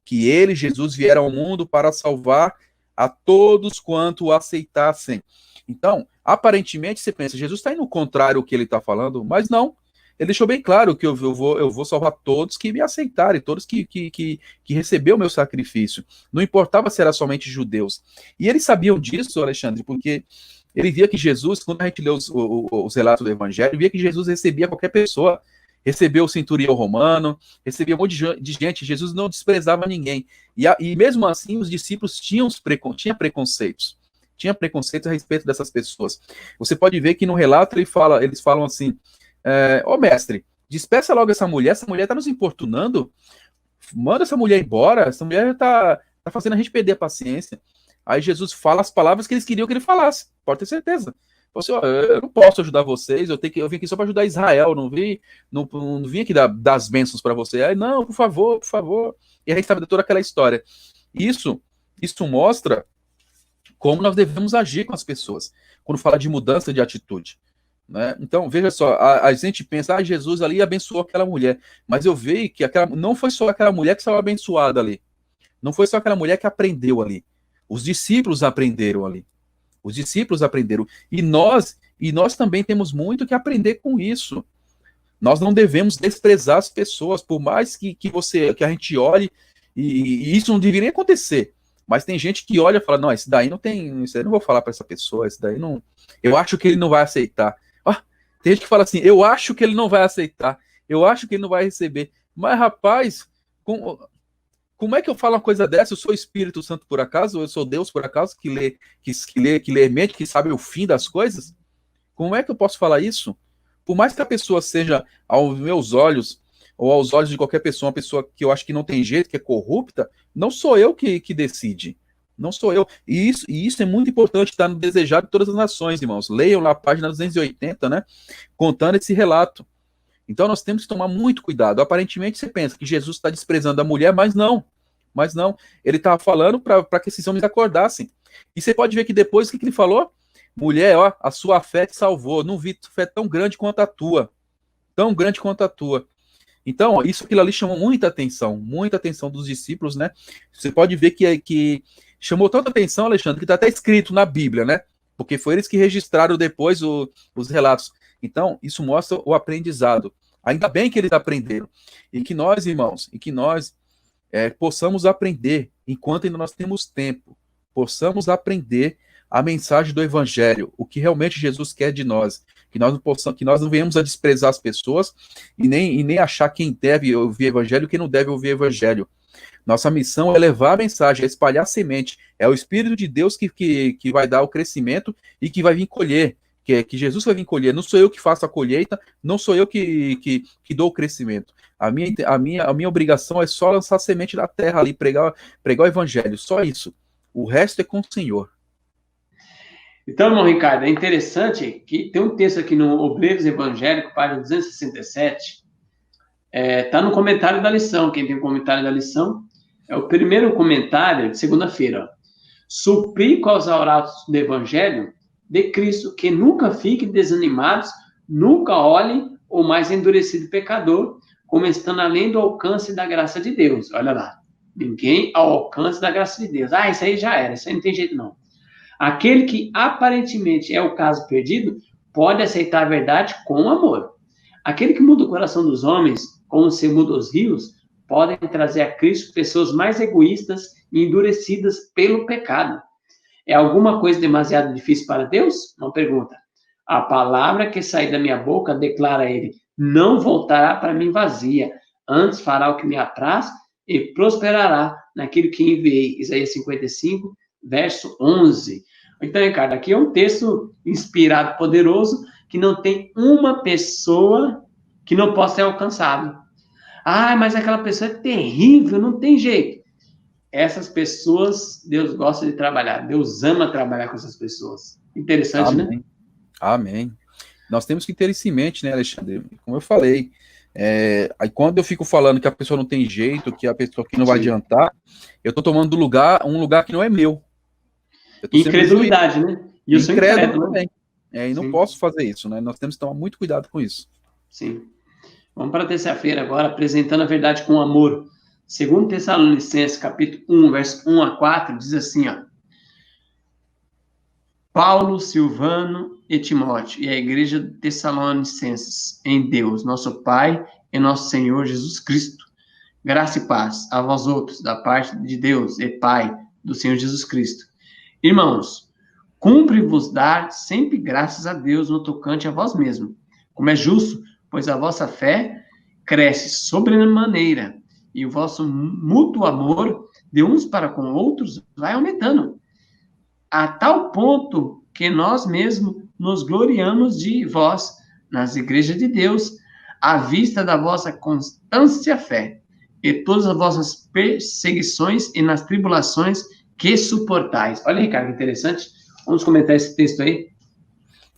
que ele, Jesus, viera ao mundo para salvar a todos quanto o aceitassem. Então, aparentemente, você pensa, Jesus está indo contrário ao que ele está falando, mas não. Ele deixou bem claro que eu vou salvar todos que me aceitarem, todos que receberam o meu sacrifício. Não importava se era somente judeus. E eles sabiam disso, Alexandre, porque ele via que Jesus, quando a gente lê os relatos do Evangelho, via que Jesus recebia qualquer pessoa. Recebeu o centurião romano, recebia um monte de gente, Jesus não desprezava ninguém. E mesmo assim, os discípulos tinham preconceitos. Tinha preconceitos a respeito dessas pessoas. Você pode ver que no relato eles falam assim, ô mestre, despeça logo essa mulher está nos importunando, manda essa mulher embora, essa mulher está fazendo a gente perder a paciência. Aí Jesus fala as palavras que eles queriam que ele falasse, pode ter certeza. Assim, ó, eu não posso ajudar vocês, eu vim aqui só para ajudar Israel, não vim aqui dar as bênçãos para você. Aí, não, por favor. E aí sabe toda aquela história. Isso mostra como nós devemos agir com as pessoas, quando fala de mudança de atitude. Né? Então, veja só, a gente pensa, Jesus ali abençoou aquela mulher, mas eu vejo que não foi só aquela mulher que estava abençoada ali, não foi só aquela mulher que aprendeu ali, os discípulos aprenderam ali. Os discípulos aprenderam. E nós também temos muito que aprender com isso. Nós não devemos desprezar as pessoas, por mais que a gente olhe, e isso não deveria acontecer. Mas tem gente que olha e fala, não, isso daí eu não vou falar para essa pessoa, isso daí não. Eu acho que ele não vai aceitar. Tem gente que fala assim, eu acho que ele não vai aceitar, eu acho que ele não vai receber. Mas, rapaz, como é que eu falo uma coisa dessa? Eu sou o Espírito Santo por acaso? Ou eu sou Deus por acaso que lê mente, que sabe o fim das coisas? Como é que eu posso falar isso? Por mais que a pessoa seja, aos meus olhos, ou aos olhos de qualquer pessoa, uma pessoa que eu acho que não tem jeito, que é corrupta, não sou eu que decide. Não sou eu. E isso é muito importante, está no Desejado de Todas as Nações, irmãos. Leiam lá a página 280, né? Contando esse relato. Então nós temos que tomar muito cuidado. Aparentemente você pensa que Jesus está desprezando a mulher, mas não. Ele estava falando para que esses homens acordassem. E você pode ver que depois o que ele falou? Mulher, ó, a sua fé te salvou. Não vi fé tão grande quanto a tua. Tão grande quanto a tua. Então, aquilo ali chamou muita atenção dos discípulos, né? Você pode ver que chamou tanta atenção, Alexandre, que está até escrito na Bíblia, né? Porque foi eles que registraram depois os relatos. Então, isso mostra o aprendizado. Ainda bem que eles aprenderam. E que nós, irmãos, possamos aprender, enquanto ainda nós temos tempo, possamos aprender a mensagem do Evangelho, o que realmente Jesus quer de nós, que nós não venhamos a desprezar as pessoas e nem achar quem deve ouvir o Evangelho e quem não deve ouvir o Evangelho. Nossa missão é levar a mensagem, é espalhar a semente. É o Espírito de Deus que vai dar o crescimento e que vai vir colher. Que Jesus vai vir colher. Não sou eu que faço a colheita, não sou eu que dou o crescimento. A minha obrigação é só lançar a semente na terra ali, pregar o Evangelho. Só isso. O resto é com o Senhor. Então, irmão Ricardo, é interessante que tem um texto aqui no Obreiros Evangélico, página 267, está no comentário da lição. Quem tem o comentário da lição é o primeiro comentário de segunda-feira. Suplico aos orados do Evangelho de Cristo que nunca fiquem desanimados, nunca olhem o mais endurecido pecador, como estando além do alcance da graça de Deus. Olha lá. Ninguém ao alcance da graça de Deus. Isso aí já era, isso aí não tem jeito não. Aquele que aparentemente é o caso perdido, pode aceitar a verdade com amor. Aquele que muda o coração dos homens, como se muda os rios, podem trazer a Cristo pessoas mais egoístas e endurecidas pelo pecado. É alguma coisa demasiado difícil para Deus? Não pergunta. A palavra que sair da minha boca, declara ele, não voltará para mim vazia, antes fará o que me apraz e prosperará naquilo que enviei. Isaías 55, verso 11. Então, Ricardo, aqui é um texto inspirado, poderoso, que não tem uma pessoa que não possa ser alcançado. Mas aquela pessoa é terrível, não tem jeito. Essas pessoas, Deus gosta de trabalhar. Deus ama trabalhar com essas pessoas. Interessante, Amém. né? Amém. Nós temos que ter isso em mente, né, Alexandre? Como eu falei, aí quando eu fico falando que a pessoa não tem jeito, que a pessoa que não vai adiantar, eu estou tomando um lugar que não é meu. Incredulidade, né? E eu sou incrédulo também. E não Sim. posso fazer isso, né? Nós temos que tomar muito cuidado com isso. Sim. Vamos para a terça-feira agora, apresentando a verdade com amor. Segundo Tessalonicenses, capítulo 1, verso 1 a 4, diz assim, ó. Paulo, Silvano e Timóteo, e a igreja de Tessalonicenses, em Deus, nosso Pai e nosso Senhor Jesus Cristo. Graça e paz a vós outros, da parte de Deus e Pai do Senhor Jesus Cristo. Irmãos, cumpre-vos dar sempre graças a Deus no tocante a vós mesmos, como é justo, pois a vossa fé cresce sobremaneira, e o vosso mútuo amor de uns para com outros vai aumentando, a tal ponto que nós mesmos nos gloriamos de vós nas igrejas de Deus, à vista da vossa constância fé, e todas as vossas perseguições e nas tribulações que suportais. Olha, Ricardo, que interessante. Vamos comentar esse texto aí.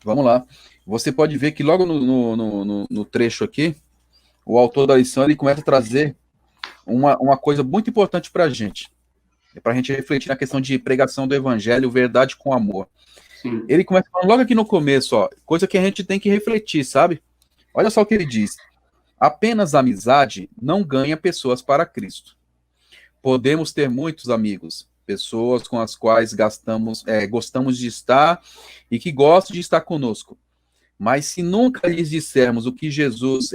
Vamos lá. Você pode ver que logo no trecho aqui, o autor da lição ele começa a trazer uma coisa muito importante para a gente refletir na questão de pregação do evangelho, verdade com amor. Sim. Ele começa falando logo aqui no começo, ó, coisa que a gente tem que refletir, sabe? Olha só o que ele diz. Apenas amizade não ganha pessoas para Cristo. Podemos ter muitos amigos, pessoas com as quais gostamos de estar e que gostam de estar conosco. Mas se nunca lhes dissermos o que Jesus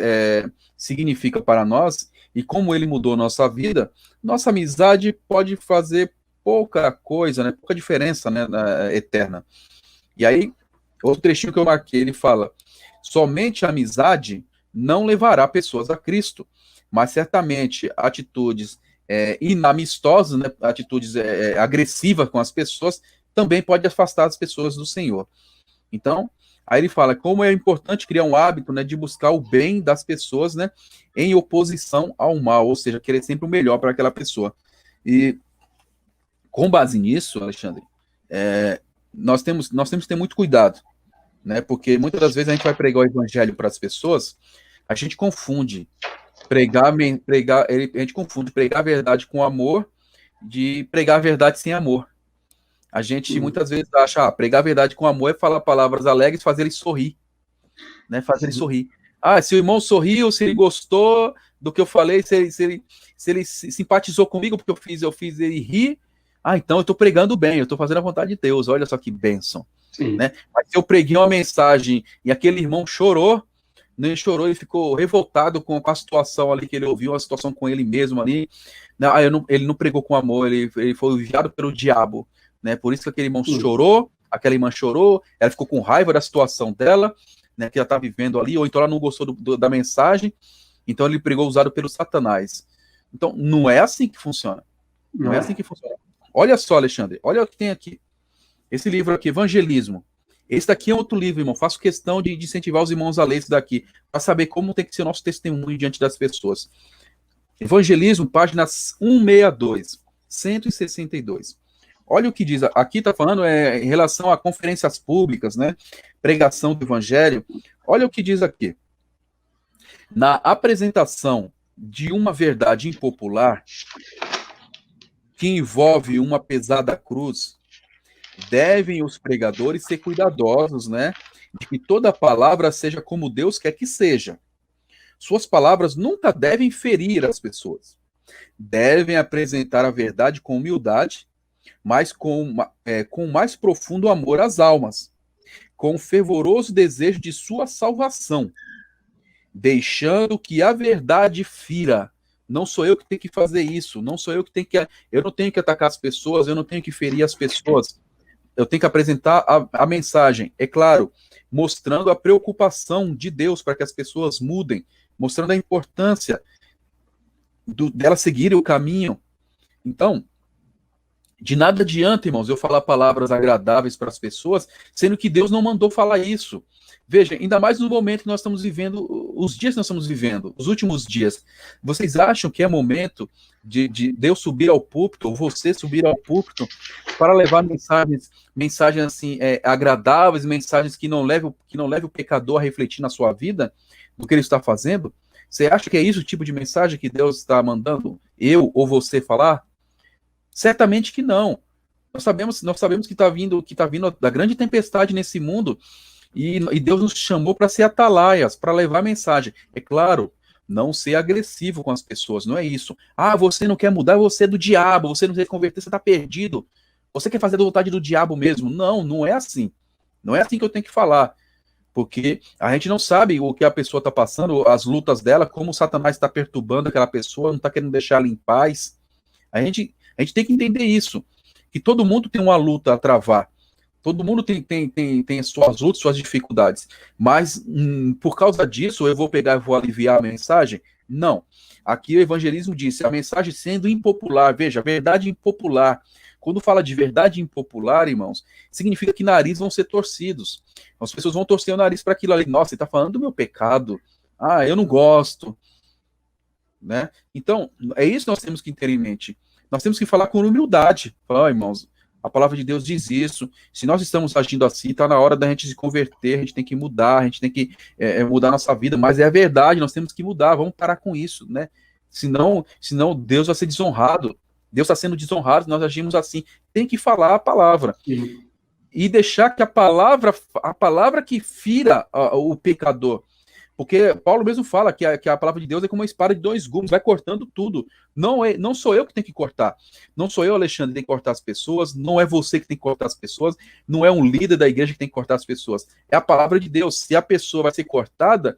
significa para nós e como ele mudou nossa vida, nossa amizade pode fazer pouca coisa, né, pouca diferença, né, eterna. E aí, outro trechinho que eu marquei, ele fala, somente a amizade não levará pessoas a Cristo, mas certamente atitudes inamistosas, né, atitudes agressivas com as pessoas, também pode afastar as pessoas do Senhor. Então, aí ele fala como é importante criar um hábito, né, de buscar o bem das pessoas, né, em oposição ao mal, ou seja, querer sempre o melhor para aquela pessoa. E com base nisso, Alexandre, nós temos que ter muito cuidado, né, porque muitas das vezes a gente vai pregar o evangelho para as pessoas, a gente confunde a gente confunde pregar a verdade com amor de pregar a verdade sem amor. A gente muitas vezes acha, pregar a verdade com amor é falar palavras alegres, fazer ele sorrir, né? Fazer ele sorrir. Se o irmão sorriu, se ele gostou do que eu falei, se ele simpatizou comigo porque eu fiz ele rir, então eu estou pregando bem, eu estou fazendo a vontade de Deus, olha só que bênção. Né? Mas se eu preguei uma mensagem e aquele irmão chorou, ele ficou revoltado com a situação ali que ele ouviu, a situação com ele mesmo ali, ele não pregou com amor, ele foi enviado pelo diabo. Né, por isso que aquele irmão chorou, aquela irmã chorou, ela ficou com raiva da situação dela, né, que ela está vivendo ali, ou então ela não gostou da mensagem, então ele pregou usado pelo Satanás. Então, não é assim que funciona. Não é assim que funciona. Olha só, Alexandre, olha o que tem aqui. Esse livro aqui, Evangelismo. Esse daqui é outro livro, irmão. Faço questão de incentivar os irmãos a ler esse daqui, para saber como tem que ser o nosso testemunho diante das pessoas. Evangelismo, página 162, 162. Olha o que diz, aqui está falando em relação a conferências públicas, né? Pregação do evangelho. Olha o que diz aqui. Na apresentação de uma verdade impopular que envolve uma pesada cruz, devem os pregadores ser cuidadosos, né? De que toda palavra seja como Deus quer que seja. Suas palavras nunca devem ferir as pessoas. Devem apresentar a verdade com humildade, mas com mais profundo amor às almas, com fervoroso desejo de sua salvação, deixando que a verdade fira. Não sou eu que tenho que fazer isso, não sou eu que tenho que. Eu não tenho que atacar as pessoas, eu não tenho que ferir as pessoas. Eu tenho que apresentar a mensagem, é claro, mostrando a preocupação de Deus para que as pessoas mudem, mostrando a importância delas seguirem o caminho. Então, de nada adianta, irmãos, eu falar palavras agradáveis para as pessoas, sendo que Deus não mandou falar isso. Veja, ainda mais no momento que nós estamos vivendo, os dias que nós estamos vivendo, os últimos dias. Vocês acham que é momento de eu subir ao púlpito, ou você subir ao púlpito, para levar mensagens assim, agradáveis, mensagens que não levem o pecador a refletir na sua vida, do que ele está fazendo? Você acha que é isso o tipo de mensagem que Deus está mandando eu ou você falar? Certamente que não. Nós sabemos que está vindo da grande tempestade nesse mundo, e Deus nos chamou para ser atalaias, para levar a mensagem. É claro, não ser agressivo com as pessoas, não é isso. Ah, você não quer mudar, você é do diabo, você não quer se converter, você está perdido. Você quer fazer a vontade do diabo mesmo? Não, não é assim. Não é assim que eu tenho que falar. Porque a gente não sabe o que a pessoa está passando, as lutas dela, como o Satanás está perturbando aquela pessoa, não está querendo deixar ela em paz. A gente tem que entender isso, que todo mundo tem uma luta a travar, todo mundo tem suas lutas, suas dificuldades, mas por causa disso eu vou pegar e vou aliviar a mensagem? Não. Aqui o evangelismo disse, a mensagem sendo impopular, veja, verdade impopular. Quando fala de verdade impopular, irmãos, significa que narizes vão ser torcidos. As pessoas vão torcer o nariz para aquilo ali. Nossa, ele está falando do meu pecado. Ah, eu não gosto. Né? Então, é isso que nós temos que ter em mente. Nós temos que falar com humildade. Falar, irmãos, a palavra de Deus diz isso. Se nós estamos agindo assim, está na hora da gente se converter, a gente tem que mudar, a gente tem que mudar a nossa vida, mas é a verdade, nós temos que mudar, vamos parar com isso, né? Senão Deus vai ser desonrado. Deus está sendo desonrado, nós agimos assim. Tem que falar a palavra. Sim. E deixar que a palavra que fira o pecador. Porque Paulo mesmo fala que a palavra de Deus é como uma espada de dois gumes, vai cortando tudo. Não sou eu que tenho que cortar. Não sou eu, Alexandre, que tem que cortar as pessoas. Não é você que tem que cortar as pessoas. Não é um líder da igreja que tem que cortar as pessoas. É a palavra de Deus. Se a pessoa vai ser cortada,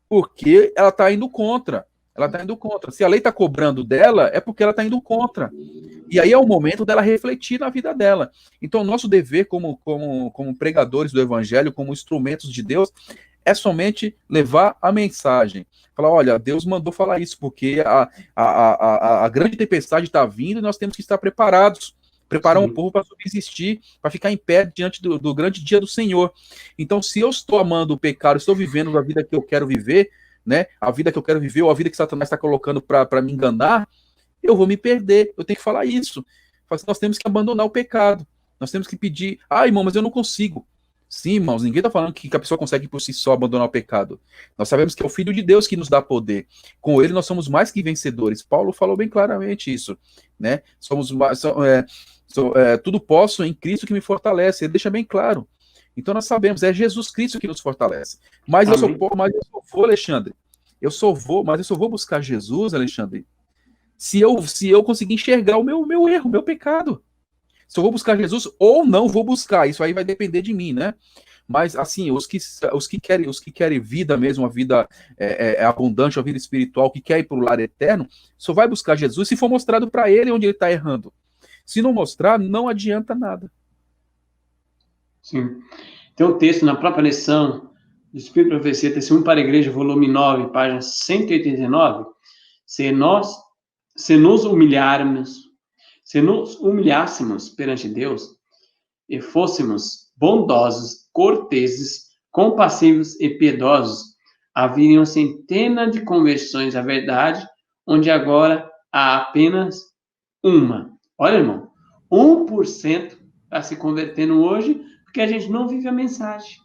porque ela está indo contra. Ela está indo contra. Se a lei está cobrando dela, é porque ela está indo contra. E aí é o momento dela refletir na vida dela. Então, nosso dever como pregadores do evangelho, como instrumentos de Deus, é somente levar a mensagem. Falar, olha, Deus mandou falar isso, porque a grande tempestade está vindo e nós temos que estar preparados. Preparar um povo para subsistir, para ficar em pé diante do grande dia do Senhor. Então, se eu estou amando o pecado, estou vivendo a vida que eu quero viver, né? A vida que eu quero viver, ou a vida que Satanás está colocando para me enganar, eu vou me perder. Eu tenho que falar isso. Nós temos que abandonar o pecado. Nós temos que pedir, irmão, mas eu não consigo. Sim, irmãos, ninguém está falando que a pessoa consegue por si só abandonar o pecado. Nós sabemos que é o Filho de Deus que nos dá poder. Com ele nós somos mais que vencedores. Paulo falou bem claramente isso, né? Tudo posso em Cristo que me fortalece. Ele deixa bem claro. Então nós sabemos, é Jesus Cristo que nos fortalece. Mas eu só vou, Alexandre. Mas eu só vou buscar Jesus, Alexandre, se eu conseguir enxergar o meu erro, o meu pecado. Se eu vou buscar Jesus ou não vou buscar, isso aí vai depender de mim, né? Mas, assim, os que querem vida mesmo, uma vida abundante, uma vida espiritual, que quer ir para o lar eterno, só vai buscar Jesus se for mostrado para ele onde ele está errando. Se não mostrar, não adianta nada. Sim. Tem um texto na própria lição do Espírito e Profecia, Testemunho para a Igreja, volume 9, página 189. Se nos humilhássemos perante Deus e fôssemos bondosos, corteses, compassivos e piedosos, haveriam centenas de conversões à verdade, onde agora há apenas uma. Olha, irmão, 1% está se convertendo hoje, porque a gente não vive a mensagem.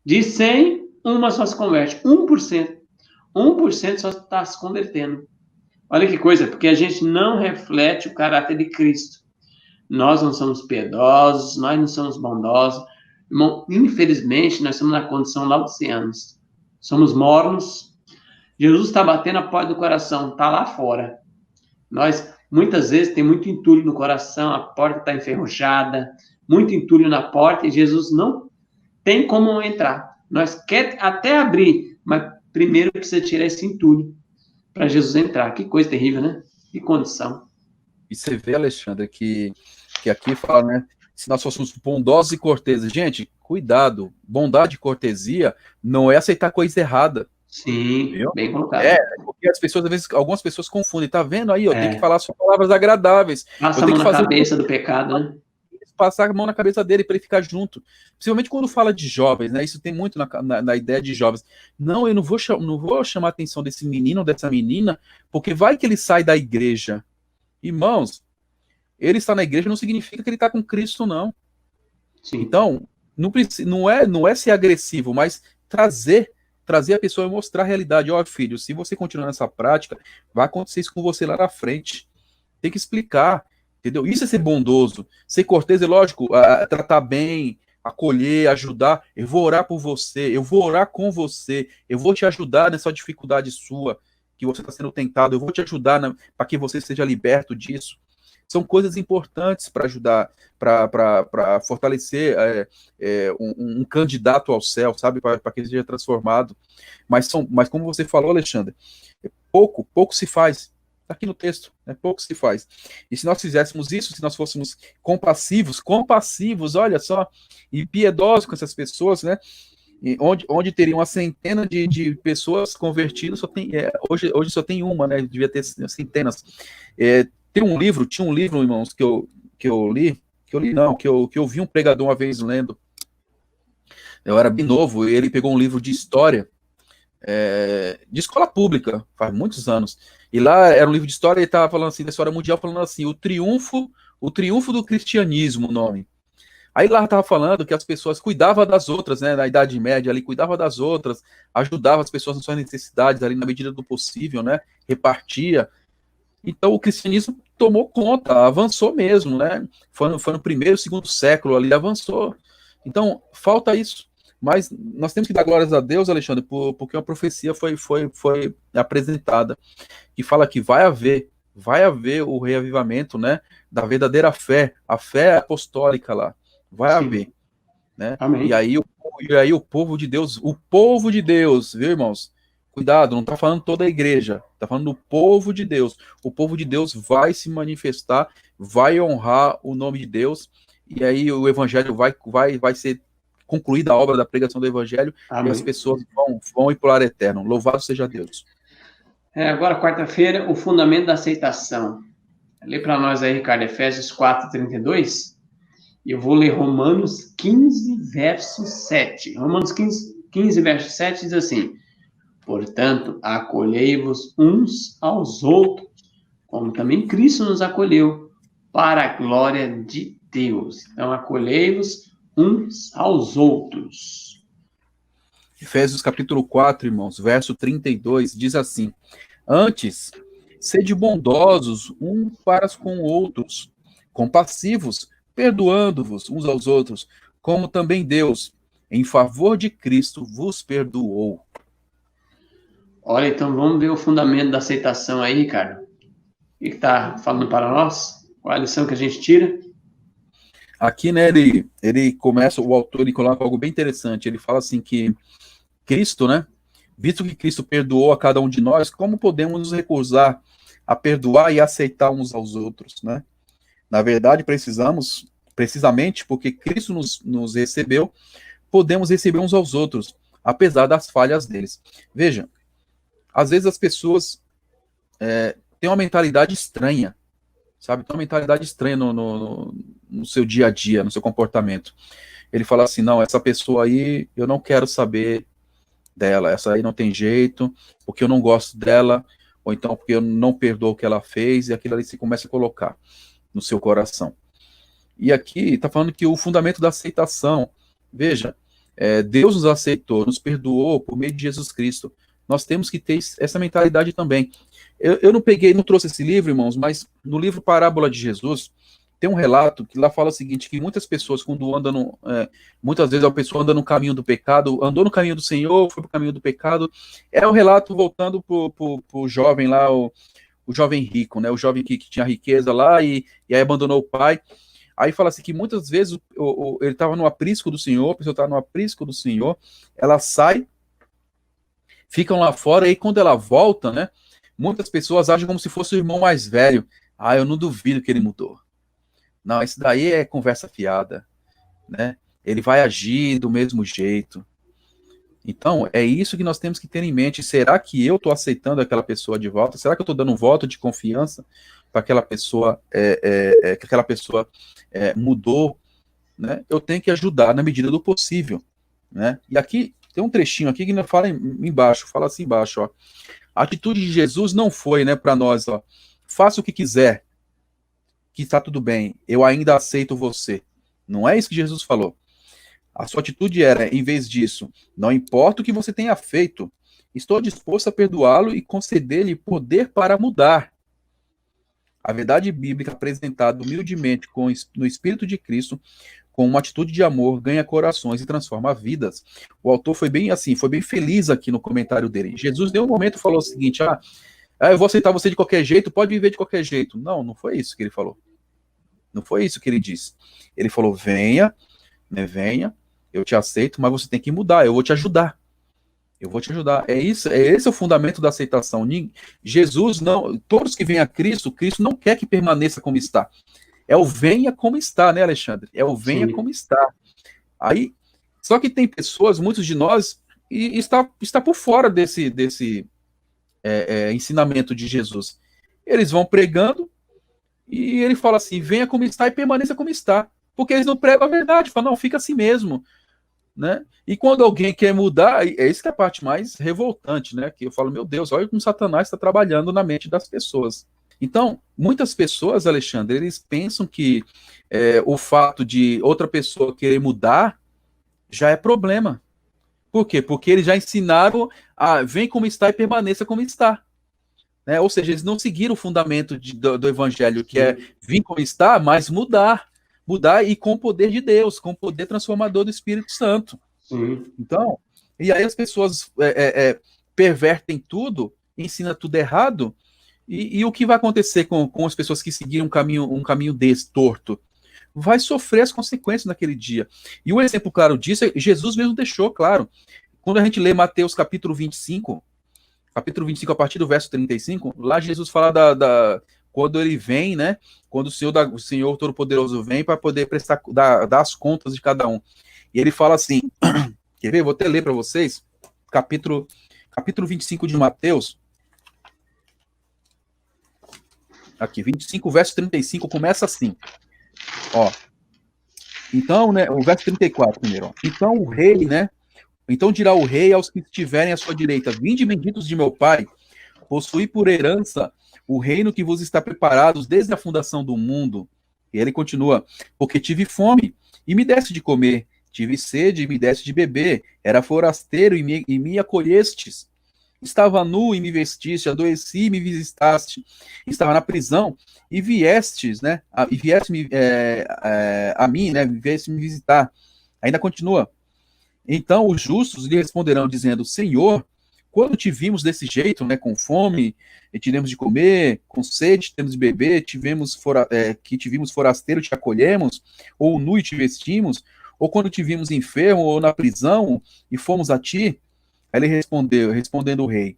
De 100, uma só se converte. 1%. 1% só está se convertendo. Olha que coisa, porque a gente não reflete o caráter de Cristo. Nós não somos piedosos, nós não somos bondosos. Irmão, infelizmente, nós estamos na condição laodiceanos. Somos mornos. Jesus está batendo a porta do coração, está lá fora. Nós, muitas vezes, tem muito entulho no coração, a porta está enferrujada, muito entulho na porta, e Jesus não tem como entrar. Nós quer até abrir, mas primeiro precisa tirar esse entulho para Jesus entrar. Que coisa terrível, né? Que condição. E você vê, Alexandre, que aqui fala, né? Se nós fôssemos bondosos e corteses. Gente, cuidado. Bondade e cortesia não é aceitar coisa errada. Sim, viu? Bem colocado. Porque as pessoas, às vezes, algumas pessoas confundem. Tá vendo aí? Eu tenho que falar só palavras agradáveis. Passa a mão na cabeça do pecado, né? Passar a mão na cabeça dele para ele ficar junto. Principalmente quando fala de jovens, né? Isso tem muito na ideia de jovens. Não, eu não vou chamar a atenção desse menino ou dessa menina, porque vai que ele sai da igreja. Irmãos, ele está na igreja não significa que ele está com Cristo, não. Sim. Então, não é ser agressivo, mas trazer a pessoa e mostrar a realidade. Ó, filho, se você continuar nessa prática, vai acontecer isso com você lá na frente. Tem que explicar, entendeu? Isso é ser bondoso. Ser cortês é lógico, tratar bem, acolher, ajudar. Eu vou orar por você, eu vou orar com você, eu vou te ajudar nessa dificuldade sua, que você está sendo tentado, eu vou te ajudar para que você seja liberto disso. São coisas importantes para ajudar, para fortalecer um candidato ao céu, sabe? Para que ele seja transformado. Mas como você falou, Alexandre, pouco se faz. Está aqui no texto, né? Pouco se faz. E se nós fizéssemos isso, se nós fôssemos compassivos, olha só, e piedosos com essas pessoas, né? E onde teria uma centena de pessoas convertidas, hoje só tem uma, né? Devia ter centenas. Tinha um livro, irmãos, que eu vi um pregador uma vez lendo. Eu era bem novo, e ele pegou um livro de história, de escola pública, faz muitos anos. E lá era um livro de história, e ele estava falando assim, da história mundial, falando assim, o triunfo do cristianismo, o nome. Aí lá estava falando que as pessoas cuidavam das outras, né, na Idade Média ali, cuidava das outras, ajudava as pessoas nas suas necessidades ali na medida do possível, né, repartia. Então o cristianismo tomou conta, avançou mesmo, né? Foi no primeiro, segundo século ali, avançou. Então, falta isso. Mas nós temos que dar glórias a Deus, Alexandre, porque uma profecia foi apresentada, que fala que vai haver o reavivamento, né? Da verdadeira fé, a fé apostólica lá. Vai haver. Né? Amém. E aí o povo de Deus, viu, irmãos? Cuidado, não está falando toda a igreja, está falando do povo de Deus. O povo de Deus vai se manifestar, vai honrar o nome de Deus, e aí o evangelho vai ser concluída a obra da pregação do evangelho, Amém. E as pessoas vão ir para o lar eterno. Louvado seja Deus. Agora, quarta-feira, o fundamento da aceitação. Lê para nós aí, Ricardo, Efésios 4:32, e eu vou ler Romanos 15, verso 7. Romanos 15, verso 7 diz assim: portanto, acolhei-vos uns aos outros, como também Cristo nos acolheu, para a glória de Deus. Então, acolhei-vos uns aos outros. Efésios capítulo 4, irmãos, verso 32, diz assim: antes, sede bondosos uns para com outros, compassivos, perdoando-vos uns aos outros, como também Deus, em favor de Cristo, vos perdoou. Olha, então vamos ver o fundamento da aceitação aí, Ricardo. O que está falando para nós? Qual é a lição que a gente tira? Aqui, né, ele começa, o autor, ele coloca algo bem interessante. Ele fala assim que Cristo, né, visto que Cristo perdoou a cada um de nós, como podemos nos recusar a perdoar e aceitar uns aos outros, né? Na verdade, precisamente porque Cristo nos recebeu, podemos receber uns aos outros, apesar das falhas deles. Veja, às vezes as pessoas têm uma mentalidade estranha, sabe? Tem uma mentalidade estranha no seu dia a dia, no seu comportamento. Ele fala assim, não, essa pessoa aí, eu não quero saber dela, essa aí não tem jeito, porque eu não gosto dela, ou então porque eu não perdoo o que ela fez, e aquilo ali se começa a colocar. no seu coração. E aqui está falando que o fundamento da aceitação, veja, Deus nos aceitou, nos perdoou por meio de Jesus Cristo. Nós temos que ter essa mentalidade também. Eu não trouxe esse livro, irmãos, mas no livro Parábola de Jesus, tem um relato que lá fala o seguinte, que muitas pessoas, quando andam, muitas vezes a pessoa anda no caminho do pecado, andou no caminho do Senhor, foi para o caminho do pecado. É um relato voltando para o jovem lá, o jovem rico, né? O jovem que tinha riqueza lá e aí abandonou o pai. Aí fala assim que muitas vezes ele estava no aprisco do Senhor, a pessoa está no aprisco do Senhor, ela sai, ficam lá fora, e quando ela volta, né? Muitas pessoas agem como se fosse o irmão mais velho. Ah, eu não duvido que ele mudou. Não, isso daí é conversa fiada, né? Ele vai agir do mesmo jeito. Então, é isso que nós temos que ter em mente. Será que eu estou aceitando aquela pessoa de volta? Será que eu estou dando um voto de confiança para aquela pessoa, que aquela pessoa mudou? Né? Eu tenho que ajudar na medida do possível. Né? E aqui, tem um trechinho aqui que fala embaixo, fala assim embaixo, ó. A atitude de Jesus não foi, né, para nós, ó, faça o que quiser, que está tudo bem, eu ainda aceito você. Não é isso que Jesus falou. A sua atitude era, em vez disso, não importa o que você tenha feito, estou disposto a perdoá-lo e conceder-lhe poder para mudar. A verdade bíblica apresentada humildemente no Espírito de Cristo, com uma atitude de amor, ganha corações e transforma vidas. O autor foi bem assim, foi bem feliz aqui no comentário dele. Jesus, em nenhum momento, falou o seguinte, eu vou aceitar você de qualquer jeito, pode viver de qualquer jeito. Não, não foi isso que ele falou. Não foi isso que ele disse. Ele falou, venha, né, venha, eu te aceito, mas você tem que mudar, eu vou te ajudar. Eu vou te ajudar. Esse é o fundamento da aceitação. Jesus não, todos que vêm a Cristo, Cristo não quer que permaneça como está. É o venha como está, né, Alexandre? É o venha Sim. como está. Aí, só que tem pessoas, muitos de nós, e está por fora desse ensinamento de Jesus. Eles vão pregando e ele fala assim, venha como está e permaneça como está. Porque eles não pregam a verdade, falam, não, fica assim mesmo. Né? E quando alguém quer mudar, é isso que é a parte mais revoltante, né? Que eu falo, meu Deus, olha como Satanás está trabalhando na mente das pessoas. Então, muitas pessoas, Alexandre, eles pensam que o fato de outra pessoa querer mudar já é problema. Por quê? Porque eles já ensinaram a vem como está e permaneça como está. Né? Ou seja, eles não seguiram o fundamento do evangelho, que é vir como está, mas mudar e com o poder de Deus, com o poder transformador do Espírito Santo. Sim. Então, e aí as pessoas pervertem tudo, ensinam tudo errado, e o que vai acontecer com as pessoas que seguiram um caminho desse torto? Vai sofrer as consequências naquele dia. E um exemplo claro disso, Jesus mesmo deixou claro. Quando a gente lê Mateus capítulo 25 a partir do verso 35, lá Jesus fala quando ele vem, né? Quando o Senhor Todo-Poderoso vem para poder dar as contas de cada um. E ele fala assim, quer ver? Vou até ler para vocês, capítulo 25 de Mateus. Aqui, 25, verso 35, começa assim. Ó. Então, né, o verso 34 primeiro. Ó. Então o rei, né? Então dirá o rei aos que estiverem à sua direita, vinde benditos de meu pai, possuí por herança o reino que vos está preparado desde a fundação do mundo. E ele continua, porque tive fome e me deste de comer, tive sede e me deste de beber, era forasteiro e me acolhestes, estava nu e me vestiste, adoeci e me visitaste, estava na prisão e viestes, né, e vieste a mim, né, vieste me visitar. Ainda continua, então os justos lhe responderão dizendo, Senhor, quando te vimos desse jeito, né, com fome, e tivemos de comer, com sede, temos de beber, que te vimos forasteiro, te acolhemos, ou nu e te vestimos, ou quando te vimos enfermo, ou na prisão, e fomos a ti? Aí ele respondendo o rei,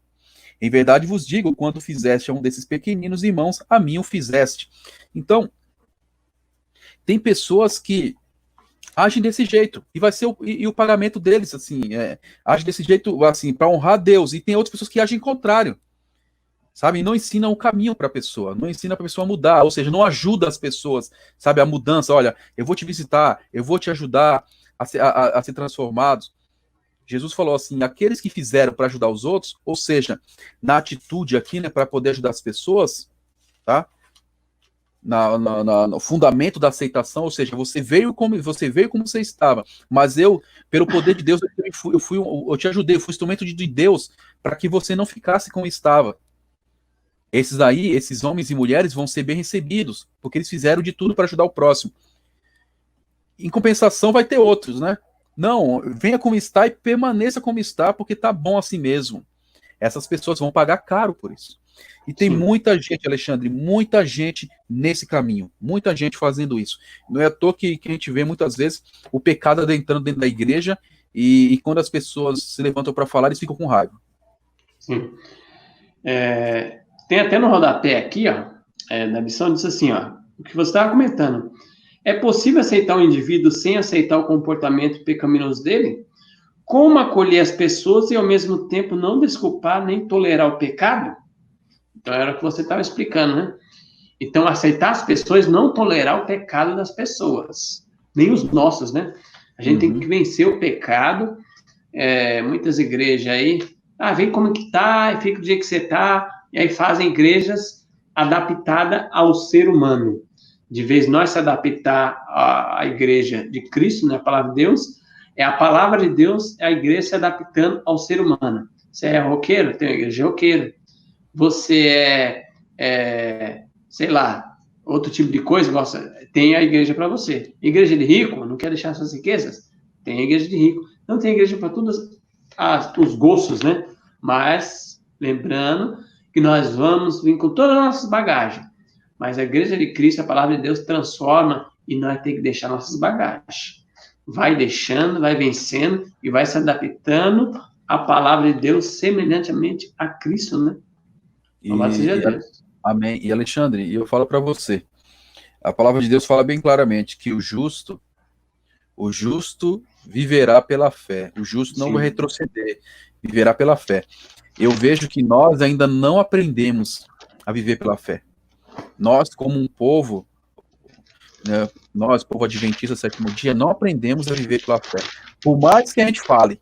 em verdade vos digo, quando fizeste a um desses pequeninos irmãos, a mim o fizeste. Então, tem pessoas que agem desse jeito, e vai ser o pagamento deles, assim, agem desse jeito, assim, para honrar Deus, e tem outras pessoas que agem contrário, sabe, e não ensinam o caminho para a pessoa, não ensina para a pessoa a mudar, ou seja, não ajuda as pessoas, sabe, a mudança, olha, eu vou te visitar, eu vou te ajudar a ser transformados. Jesus falou assim, aqueles que fizeram para ajudar os outros, ou seja, na atitude aqui, né, para poder ajudar as pessoas, tá, no fundamento da aceitação, ou seja, você veio como você estava, mas eu, pelo poder de Deus, eu te ajudei, eu fui instrumento de Deus para que você não ficasse como estava. Esses homens e mulheres vão ser bem recebidos, porque eles fizeram de tudo para ajudar o próximo. Em compensação, vai ter outros, né? Não, venha como está e permaneça como está, porque tá bom assim mesmo. Essas pessoas vão pagar caro por isso. E tem muita gente, Alexandre, muita gente nesse caminho, muita gente fazendo isso. Não é à toa que a gente vê muitas vezes o pecado adentrando dentro da igreja e quando as pessoas se levantam para falar, eles ficam com raiva. Sim. Tem até no rodapé aqui, ó, na lição, diz assim, ó, o que você estava comentando. É possível aceitar um indivíduo sem aceitar o comportamento pecaminoso dele? Como acolher as pessoas e, ao mesmo tempo, não desculpar nem tolerar o pecado? Então, era o que você estava explicando, né? Então, aceitar as pessoas, não tolerar o pecado das pessoas, nem os nossos, né? A gente tem que vencer o pecado. Muitas igrejas aí, vem como que tá, e fica do jeito que você tá, e aí fazem igrejas adaptadas ao ser humano. De vez nós se adaptar à igreja de Cristo, né, a palavra de Deus, é a palavra de Deus, é a igreja se adaptando ao ser humano. Você é roqueiro? Tem uma igreja de roqueiro. Você sei lá, outro tipo de coisa, tem a igreja para você. Igreja de rico, não quer deixar suas riquezas? Tem a igreja de rico. Não tem igreja para todos os gostos, né? Mas, lembrando que nós vamos vir com todas as nossas bagagens. Mas a igreja de Cristo, a palavra de Deus, transforma e nós temos que deixar nossas bagagens. Vai deixando, vai vencendo e vai se adaptando à palavra de Deus semelhantemente a Cristo, né? Louvado seja Deus. Amém. E Alexandre, eu falo para você, a palavra de Deus fala bem claramente que o justo viverá pela fé. O justo não vai retroceder, viverá pela fé. Eu vejo que nós ainda não aprendemos a viver pela fé. Nós, como um povo, né, nós, povo adventista, sétimo dia, não aprendemos a viver pela fé. Por mais que a gente fale,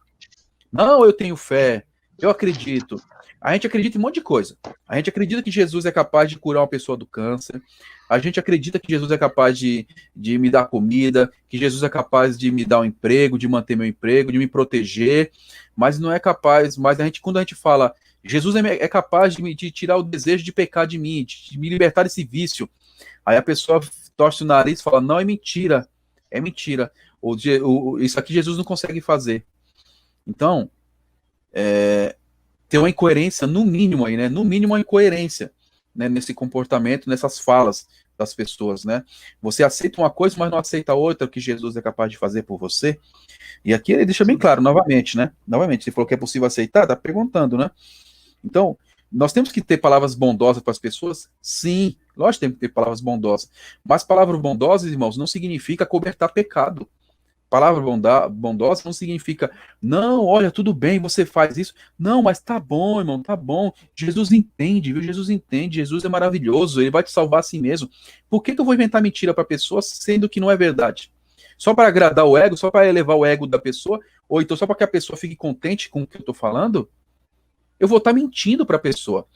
não, eu tenho fé, eu acredito. A gente acredita em um monte de coisa. A gente acredita que Jesus é capaz de curar uma pessoa do câncer. A gente acredita que Jesus é capaz de me dar comida, que Jesus é capaz de me dar um emprego, de manter meu emprego, de me proteger, mas não é capaz. Mas quando a gente fala, Jesus é capaz de tirar o desejo de pecar de mim, de me libertar desse vício. Aí a pessoa torce o nariz e fala, não, é mentira. É mentira. Isso aqui Jesus não consegue fazer. Então, tem uma incoerência, no mínimo aí, né? No mínimo uma incoerência, né? Nesse comportamento, nessas falas das pessoas, né? Você aceita uma coisa, mas não aceita outra que Jesus é capaz de fazer por você. E aqui ele deixa bem claro, novamente, né? Novamente, ele falou que é possível aceitar, tá perguntando, né? Então, nós temos que ter palavras bondosas para as pessoas? Sim, lógico que temos que ter palavras bondosas. Mas palavras bondosas, irmãos, não significa cobertar pecado. Palavra bondosa não significa, não, olha, tudo bem, você faz isso. Não, mas tá bom, irmão, tá bom. Jesus entende, viu? Jesus entende, Jesus é maravilhoso, ele vai te salvar assim mesmo. Por que eu vou inventar mentira para a pessoa, sendo que não é verdade? Só para agradar o ego, só para elevar o ego da pessoa, ou então só para que a pessoa fique contente com o que eu tô falando? Eu vou estar mentindo para a pessoa,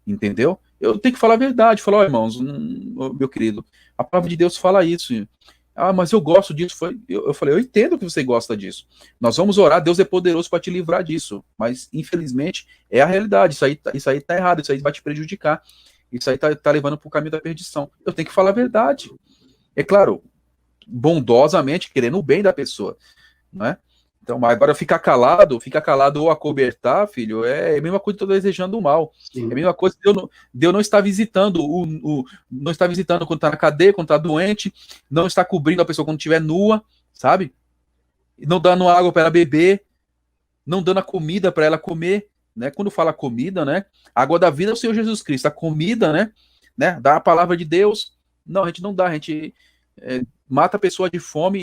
entendeu? Eu tenho que falar a verdade, falar, irmãos, meu querido, a palavra de Deus fala isso. Mas eu gosto disso. Eu falei, eu entendo que você gosta disso. Nós vamos orar, Deus é poderoso para te livrar disso. Mas, infelizmente, é a realidade. Isso aí tá errado, isso aí vai te prejudicar. Isso aí tá levando para o caminho da perdição. Eu tenho que falar a verdade. É claro, bondosamente, querendo o bem da pessoa. Não é? Então, agora ficar calado ou acobertar, filho, é a mesma coisa que eu tô desejando o mal. Sim. É a mesma coisa que Deus não está visitando não está visitando quando está na cadeia, quando está doente, não está cobrindo a pessoa quando estiver nua, sabe? Não dando água para ela beber, não dando a comida para ela comer, né? Quando fala comida, né? A água da vida é o Senhor Jesus Cristo, a comida, né? Dá a palavra de Deus. Não, a gente não dá, a gente mata a pessoa de fome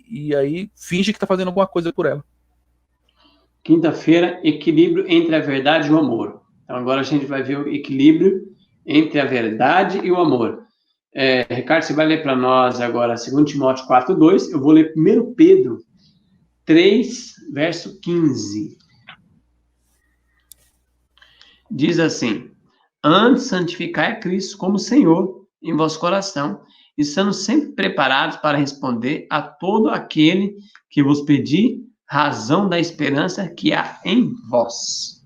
e aí finge que está fazendo alguma coisa por ela. Quinta-feira, equilíbrio entre a verdade e o amor. Então agora a gente vai ver o equilíbrio entre a verdade e o amor. Ricardo, você vai ler para nós agora 2 Timóteo 4:2. Eu vou ler 1 Pedro 3, verso 15. Diz assim: antes santificai a Cristo como Senhor em vosso coração, estando sempre preparados para responder a todo aquele que vos pedir razão da esperança que há em vós.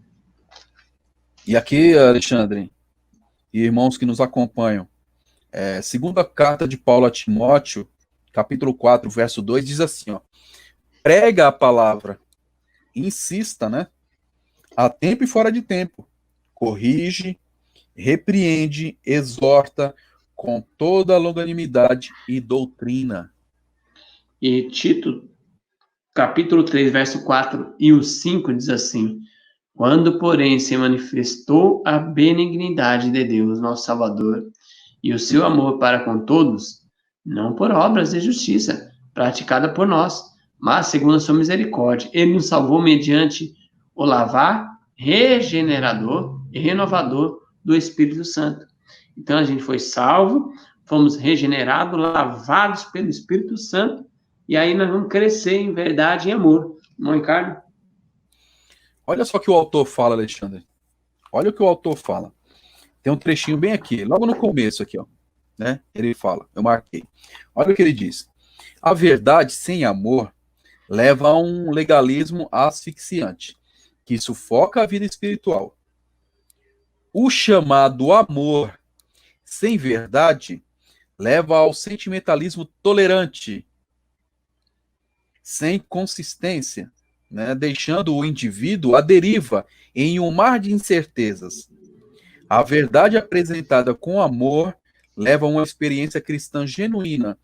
E aqui, Alexandre, e irmãos que nos acompanham, segunda carta de Paulo a Timóteo, capítulo 4, verso 2, diz assim, ó, prega a palavra, insista, né? A tempo e fora de tempo. Corrige, repreende, exorta com toda a longanimidade e doutrina. E Tito, capítulo 3, verso 4 e o 5 diz assim: quando, porém, se manifestou a benignidade de Deus, nosso Salvador, e o seu amor para com todos, não por obras de justiça, praticada por nós, mas segundo a sua misericórdia, ele nos salvou mediante o lavar regenerador e renovador do Espírito Santo. Então a gente foi salvo, fomos regenerados, lavados pelo Espírito Santo, e aí nós vamos crescer em verdade e amor. Não, Ricardo? Olha só o que o autor fala, Alexandre. Olha o que o autor fala. Tem um trechinho bem aqui, logo no começo aqui, ó, né? Ele fala, eu marquei. Olha o que ele diz. A verdade sem amor leva a um legalismo asfixiante, que sufoca a vida espiritual. O chamado amor sem verdade leva ao sentimentalismo tolerante, sem consistência, né, deixando o indivíduo à deriva em um mar de incertezas. A verdade apresentada com amor leva a uma experiência cristã genuína,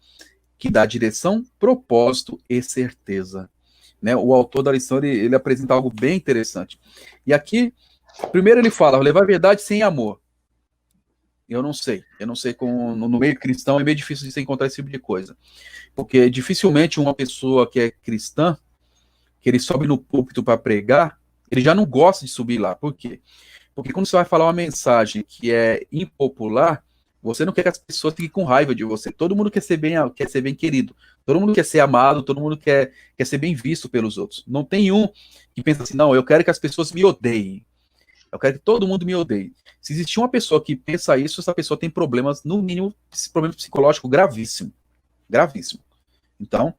que dá direção, propósito e certeza. Né? O autor da lição, ele apresenta algo bem interessante. E aqui, primeiro ele fala, levar a verdade sem amor. Eu não sei no meio cristão é meio difícil de se encontrar esse tipo de coisa. Porque dificilmente uma pessoa que é cristã, que ele sobe no púlpito para pregar, ele já não gosta de subir lá. Por quê? Porque quando você vai falar uma mensagem que é impopular, você não quer que as pessoas fiquem com raiva de você. Todo mundo quer ser bem querido. Todo mundo quer ser amado, todo mundo quer ser bem visto pelos outros. Não tem um que pensa assim, não, eu quero que as pessoas me odeiem. Eu quero que todo mundo me odeie. Se existir uma pessoa que pensa isso, essa pessoa tem problemas, no mínimo, problema psicológico gravíssimo. Gravíssimo. Então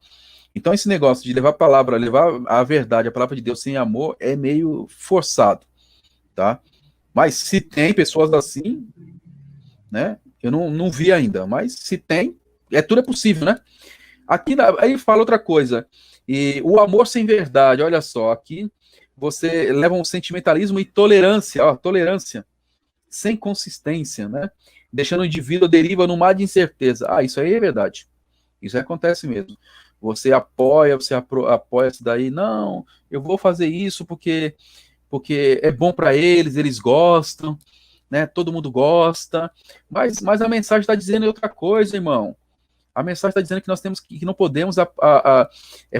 esse negócio de levar a palavra, levar a verdade, a palavra de Deus sem amor, é meio forçado, tá? Mas se tem pessoas assim, né? Eu não vi ainda, mas se tem, tudo é possível, né? Aqui, aí fala outra coisa. E o amor sem verdade, olha só, aqui você leva um sentimentalismo e tolerância, ó, tolerância, sem consistência, né? Deixando o indivíduo à deriva no mar de incerteza. Ah, isso aí é verdade. Isso acontece mesmo. Você apoia isso daí. Não, eu vou fazer isso porque é bom para eles gostam, né? Todo mundo gosta. Mas a mensagem está dizendo outra coisa, irmão. A mensagem está dizendo que nós temos que não podemos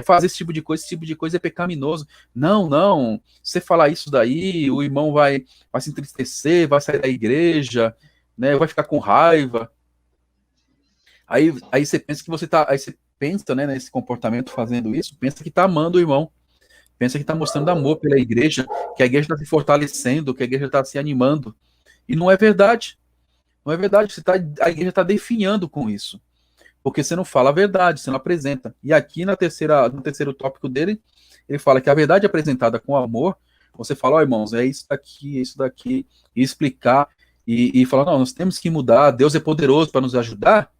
fazer esse tipo de coisa é pecaminoso. Não. Se você falar isso daí, o irmão vai se entristecer, vai sair da igreja, né? Vai ficar com raiva. Aí você pensa que aí você pensa, né, nesse comportamento fazendo isso, pensa que está amando o irmão, pensa que está mostrando amor pela igreja, que a igreja está se fortalecendo, que a igreja está se animando. E não é verdade. Não é verdade. A igreja está definhando com isso. Porque você não fala a verdade, você não apresenta. E aqui no terceiro tópico dele, ele fala que a verdade apresentada com amor, você fala, ó, irmãos, é isso daqui, e explicar, e falar, não, nós temos que mudar, Deus é poderoso para nos ajudar,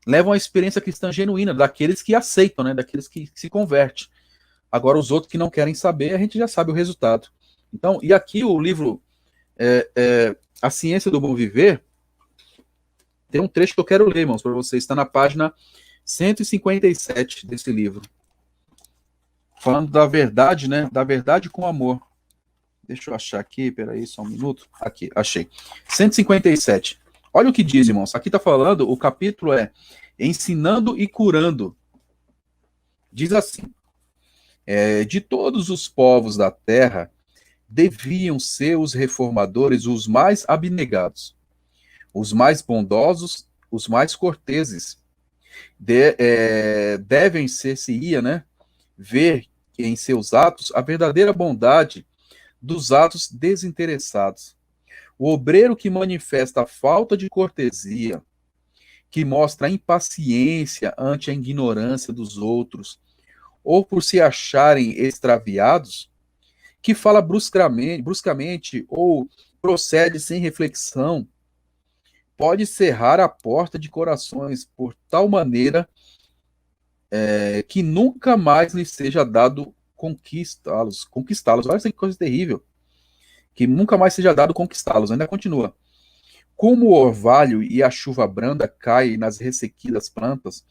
leva uma experiência cristã genuína, daqueles que aceitam, né, daqueles que se convertem. Agora, os outros que não querem saber, a gente já sabe o resultado. Então, e aqui o livro A Ciência do Bom Viver, tem um trecho que eu quero ler, irmãos, para vocês. Está na página 157 desse livro. Falando da verdade, né? Da verdade com amor. Deixa eu achar aqui, peraí, só um minuto. Aqui, achei. 157. Olha o que diz, irmãos. Aqui está falando, o capítulo é Ensinando e Curando. Diz assim: de todos os povos da terra, deviam ser os reformadores os mais abnegados, os mais bondosos, os mais corteses. Devem ser-se-ia, né, ver em seus atos a verdadeira bondade dos atos desinteressados. O obreiro que manifesta a falta de cortesia, que mostra impaciência ante a ignorância dos outros, ou por se acharem extraviados, que fala bruscamente ou procede sem reflexão, pode cerrar a porta de corações por tal maneira que nunca mais lhe seja dado conquistá-los. Olha essa coisa terrível. Que nunca mais seja dado conquistá-los. Ainda continua. Como o orvalho e a chuva branda caem nas ressequidas plantas,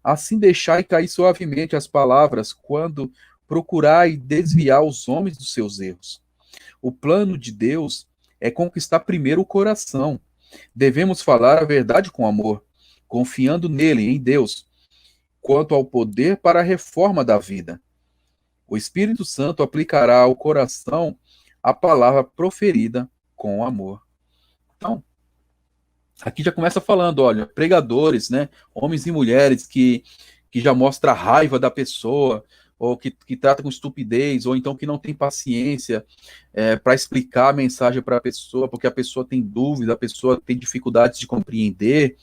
assim deixai cair suavemente as palavras quando procurai desviar os homens dos seus erros. O plano de Deus é conquistar primeiro o coração. Devemos falar a verdade com amor, confiando nele, em Deus, quanto ao poder para a reforma da vida. O Espírito Santo aplicará ao coração a palavra proferida com amor. Então, aqui já começa falando, olha, pregadores, né, homens e mulheres que já mostram a raiva da pessoa, ou que trata com estupidez, ou então que não tem paciência para explicar a mensagem para a pessoa, porque a pessoa tem dúvida, a pessoa tem dificuldades de compreender,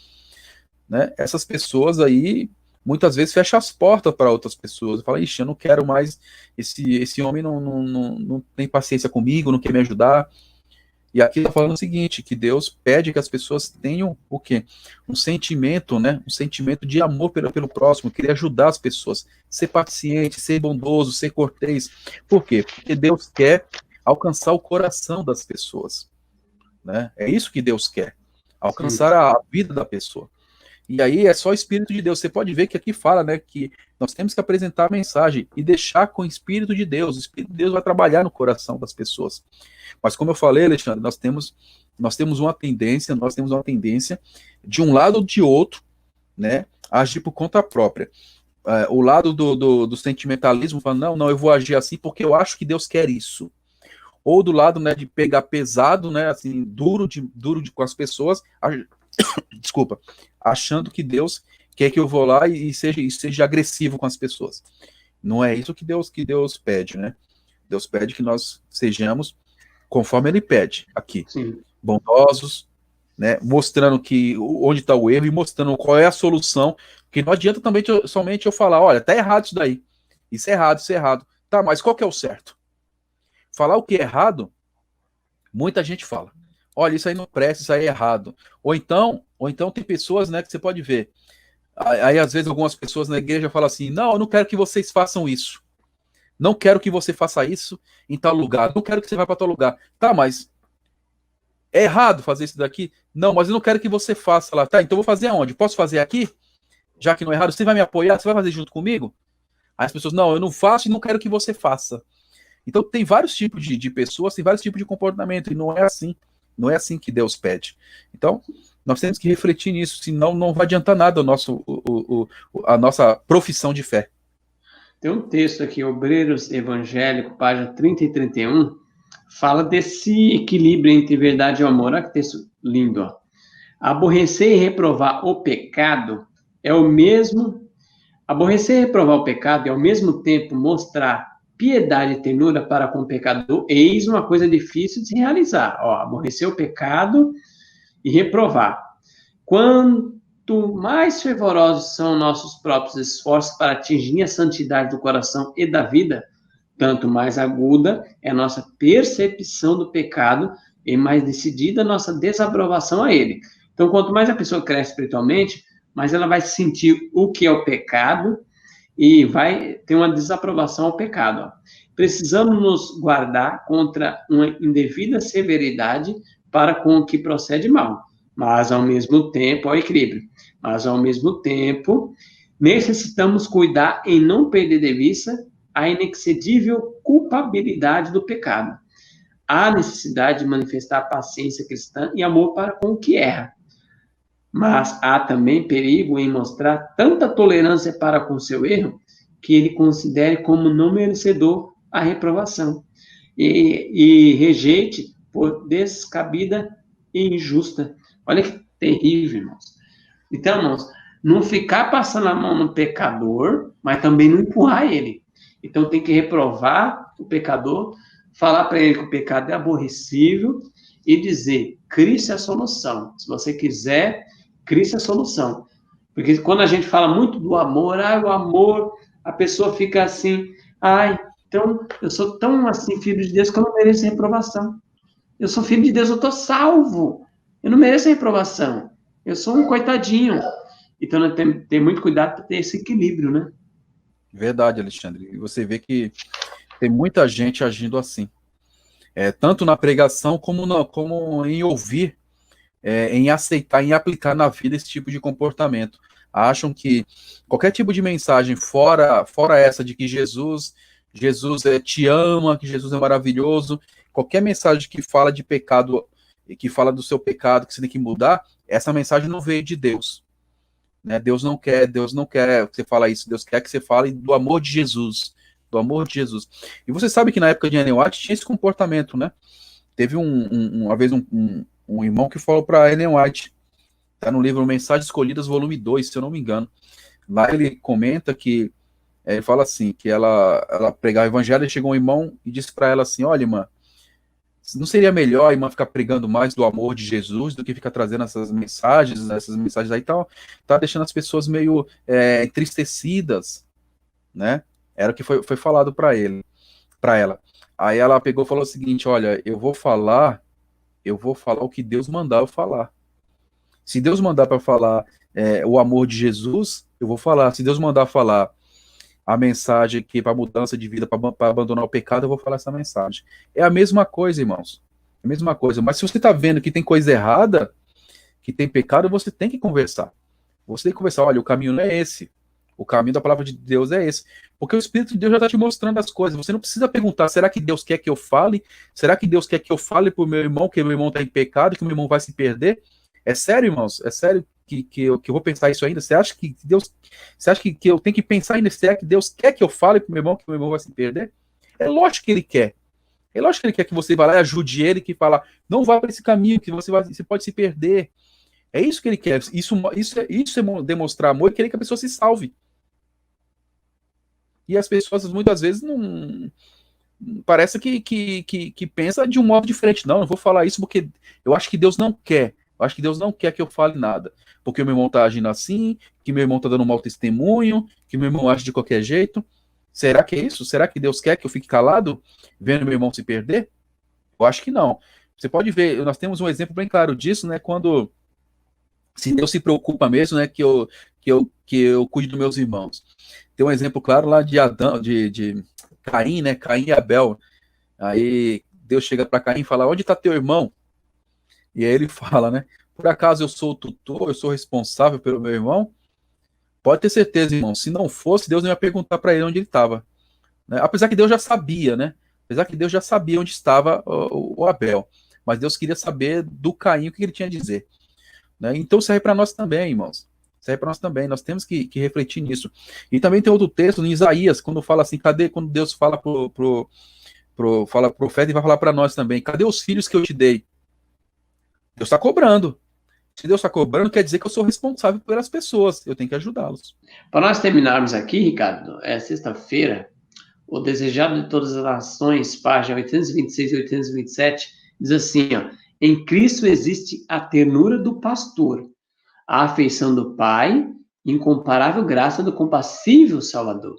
né? Essas pessoas aí, muitas vezes, fecham as portas para outras pessoas, fala, ixi, eu não quero mais, esse homem não tem paciência comigo, não quer me ajudar. E aqui está falando o seguinte, que Deus pede que as pessoas tenham o quê? Um sentimento, né? Um sentimento de amor pelo próximo, querer ajudar as pessoas, ser paciente, ser bondoso, ser cortês. Por quê? Porque Deus quer alcançar o coração das pessoas, né? É isso que Deus quer, alcançar a vida da pessoa. E aí é só o Espírito de Deus. Você pode ver que aqui fala, né, que nós temos que apresentar a mensagem e deixar com o Espírito de Deus. O Espírito de Deus vai trabalhar no coração das pessoas. Mas como eu falei, Alexandre, nós temos uma tendência de um lado ou de outro, né, agir por conta própria. O lado do sentimentalismo, fala, não, eu vou agir assim porque eu acho que Deus quer isso. Ou do lado, né, de pegar pesado, né, assim, duro com as pessoas, desculpa, achando que Deus quer que eu vou lá e seja agressivo com as pessoas. Não é isso que Deus pede, né? Deus pede que nós sejamos conforme ele pede aqui. Sim. Bondosos, né? Mostrando onde está o erro e mostrando qual é a solução, porque não adianta também somente eu falar, olha, tá errado isso daí. Isso é errado. Tá, mas qual que é o certo? Falar o que é errado, muita gente fala. Olha, isso aí não presta, isso aí é errado. Ou então tem pessoas, né, que você pode ver. Aí, às vezes, algumas pessoas na igreja falam assim, não, eu não quero que vocês façam isso. Não quero que você faça isso em tal lugar. Não quero que você vá para tal lugar. Tá, mas é errado fazer isso daqui? Não, mas eu não quero que você faça lá. Tá, então eu vou fazer aonde? Posso fazer aqui? Já que não é errado, você vai me apoiar? Você vai fazer junto comigo? Aí as pessoas, não, eu não faço e não quero que você faça. Então tem vários tipos de pessoas, tem vários tipos de comportamento, e não é assim. Não é assim que Deus pede. Então, nós temos que refletir nisso, senão não vai adiantar nada a nossa profissão de fé. Tem um texto aqui, Obreiros Evangélico, página 30 e 31, fala desse equilíbrio entre verdade e amor. Olha que texto lindo, ó. Aborrecer e reprovar o pecado é o mesmo... Aborrecer e reprovar o pecado é ao mesmo tempo mostrar piedade e ternura para com o pecador, eis uma coisa difícil de se realizar. Ó, aborrecer o pecado e reprovar. Quanto mais fervorosos são nossos próprios esforços para atingir a santidade do coração e da vida, tanto mais aguda é a nossa percepção do pecado e mais decidida a nossa desaprovação a ele. Então, quanto mais a pessoa cresce espiritualmente, mais ela vai sentir o que é o pecado e vai ter uma desaprovação ao pecado. Ó. Precisamos nos guardar contra uma indevida severidade para com o que procede mal, mas ao mesmo tempo, ao equilíbrio, mas ao mesmo tempo, necessitamos cuidar em não perder de vista a inexcedível culpabilidade do pecado. Há necessidade de manifestar paciência cristã e amor para com o que erra. Mas há também perigo em mostrar tanta tolerância para com seu erro que ele considere como não merecedor a reprovação e rejeite por descabida e injusta. Olha que terrível, irmãos. Então, irmãos, não ficar passando a mão no pecador, mas também não empurrar ele. Então, tem que reprovar o pecador, falar para ele que o pecado é aborrecível e dizer, Cristo é a solução. Se você quiser, Cristo é a solução. Porque quando a gente fala muito do amor, o amor, a pessoa fica assim, então eu sou tão assim, filho de Deus, que eu não mereço reprovação. Eu sou filho de Deus, eu estou salvo. Eu não mereço reprovação. Eu sou um coitadinho. Então, nós temos que ter muito cuidado para ter esse equilíbrio, né? Verdade, Alexandre. E você vê que tem muita gente agindo assim. Tanto na pregação como em ouvir, em aceitar, em aplicar na vida esse tipo de comportamento. Acham que qualquer tipo de mensagem fora essa de que Jesus te ama, que Jesus é maravilhoso, qualquer mensagem que fala de pecado, que fala do seu pecado, que você tem que mudar, essa mensagem não veio de Deus. Né? Deus não quer que você fale isso, Deus quer que você fale do amor de Jesus. Do amor de Jesus. E você sabe que na época de Ellen White tinha esse comportamento, né? Teve uma vez um irmão que falou para Ellen White, tá no livro Mensagens Escolhidas, volume 2, se eu não me engano. Lá ele comenta que, ele fala assim, que ela pregava o evangelho, e chegou um irmão e disse para ela assim, olha, irmã, não seria melhor a irmã ficar pregando mais do amor de Jesus do que ficar trazendo essas mensagens aí tá deixando as pessoas meio entristecidas, né? Era o que foi falado para ela. Aí ela pegou e falou o seguinte, olha, eu vou falar o que Deus mandar eu falar. Se Deus mandar para falar o amor de Jesus, eu vou falar. Se Deus mandar falar a mensagem que para mudança de vida, para abandonar o pecado, eu vou falar essa mensagem. É a mesma coisa, irmãos. É a mesma coisa. Mas se você está vendo que tem coisa errada, que tem pecado, você tem que conversar. Você tem que conversar. Olha, o caminho não é esse. O caminho da palavra de Deus é esse. Porque o Espírito de Deus já está te mostrando as coisas. Você não precisa perguntar, será que Deus quer que eu fale? Será que Deus quer que eu fale para o meu irmão, que meu irmão está em pecado, que meu irmão vai se perder? É sério, irmãos? É sério que eu vou pensar isso ainda? Você acha que eu tenho que pensar ainda? Será que Deus quer que eu fale para o meu irmão, que meu irmão vai se perder? É lógico que ele quer. É lógico que ele quer que você vá lá e ajude ele, que fala, não vá para esse caminho, que você pode se perder. É isso que ele quer. Isso é demonstrar amor e querer que a pessoa se salve. E as pessoas muitas vezes não. Parece que pensa de um modo diferente. Não vou falar isso porque eu acho que Deus não quer. Eu acho que Deus não quer que eu fale nada. Porque o meu irmão está agindo assim, que meu irmão está dando um mau testemunho, que meu irmão age de qualquer jeito. Será que é isso? Será que Deus quer que eu fique calado, vendo meu irmão se perder? Eu acho que não. Você pode ver, nós temos um exemplo bem claro disso, né? Quando se Deus se preocupa mesmo, né? Que eu cuide dos meus irmãos. Tem um exemplo claro lá de Adão, de Caim, né? Caim e Abel. Aí Deus chega para Caim e fala: onde está teu irmão? E aí ele fala, né? Por acaso eu sou o tutor, eu sou responsável pelo meu irmão? Pode ter certeza, irmão. Se não fosse, Deus não ia perguntar para ele onde ele estava. Né? Apesar que Deus já sabia, né? Apesar que Deus já sabia onde estava o Abel. Mas Deus queria saber do Caim o que ele tinha a dizer. Né? Então serve para nós também, irmãos. Serve para nós também. Nós temos que refletir nisso. E também tem outro texto em Isaías, quando fala assim, quando Deus fala fala pro profeta e vai falar para nós também, cadê os filhos que eu te dei? Deus está cobrando. Se Deus está cobrando, quer dizer que eu sou responsável pelas pessoas. Eu tenho que ajudá-los. Para nós terminarmos aqui, Ricardo, sexta-feira, o Desejado de Todas as Nações, página 826 e 827, diz assim, ó, em Cristo existe a ternura do pastor, a afeição do Pai, incomparável graça do compassível Salvador.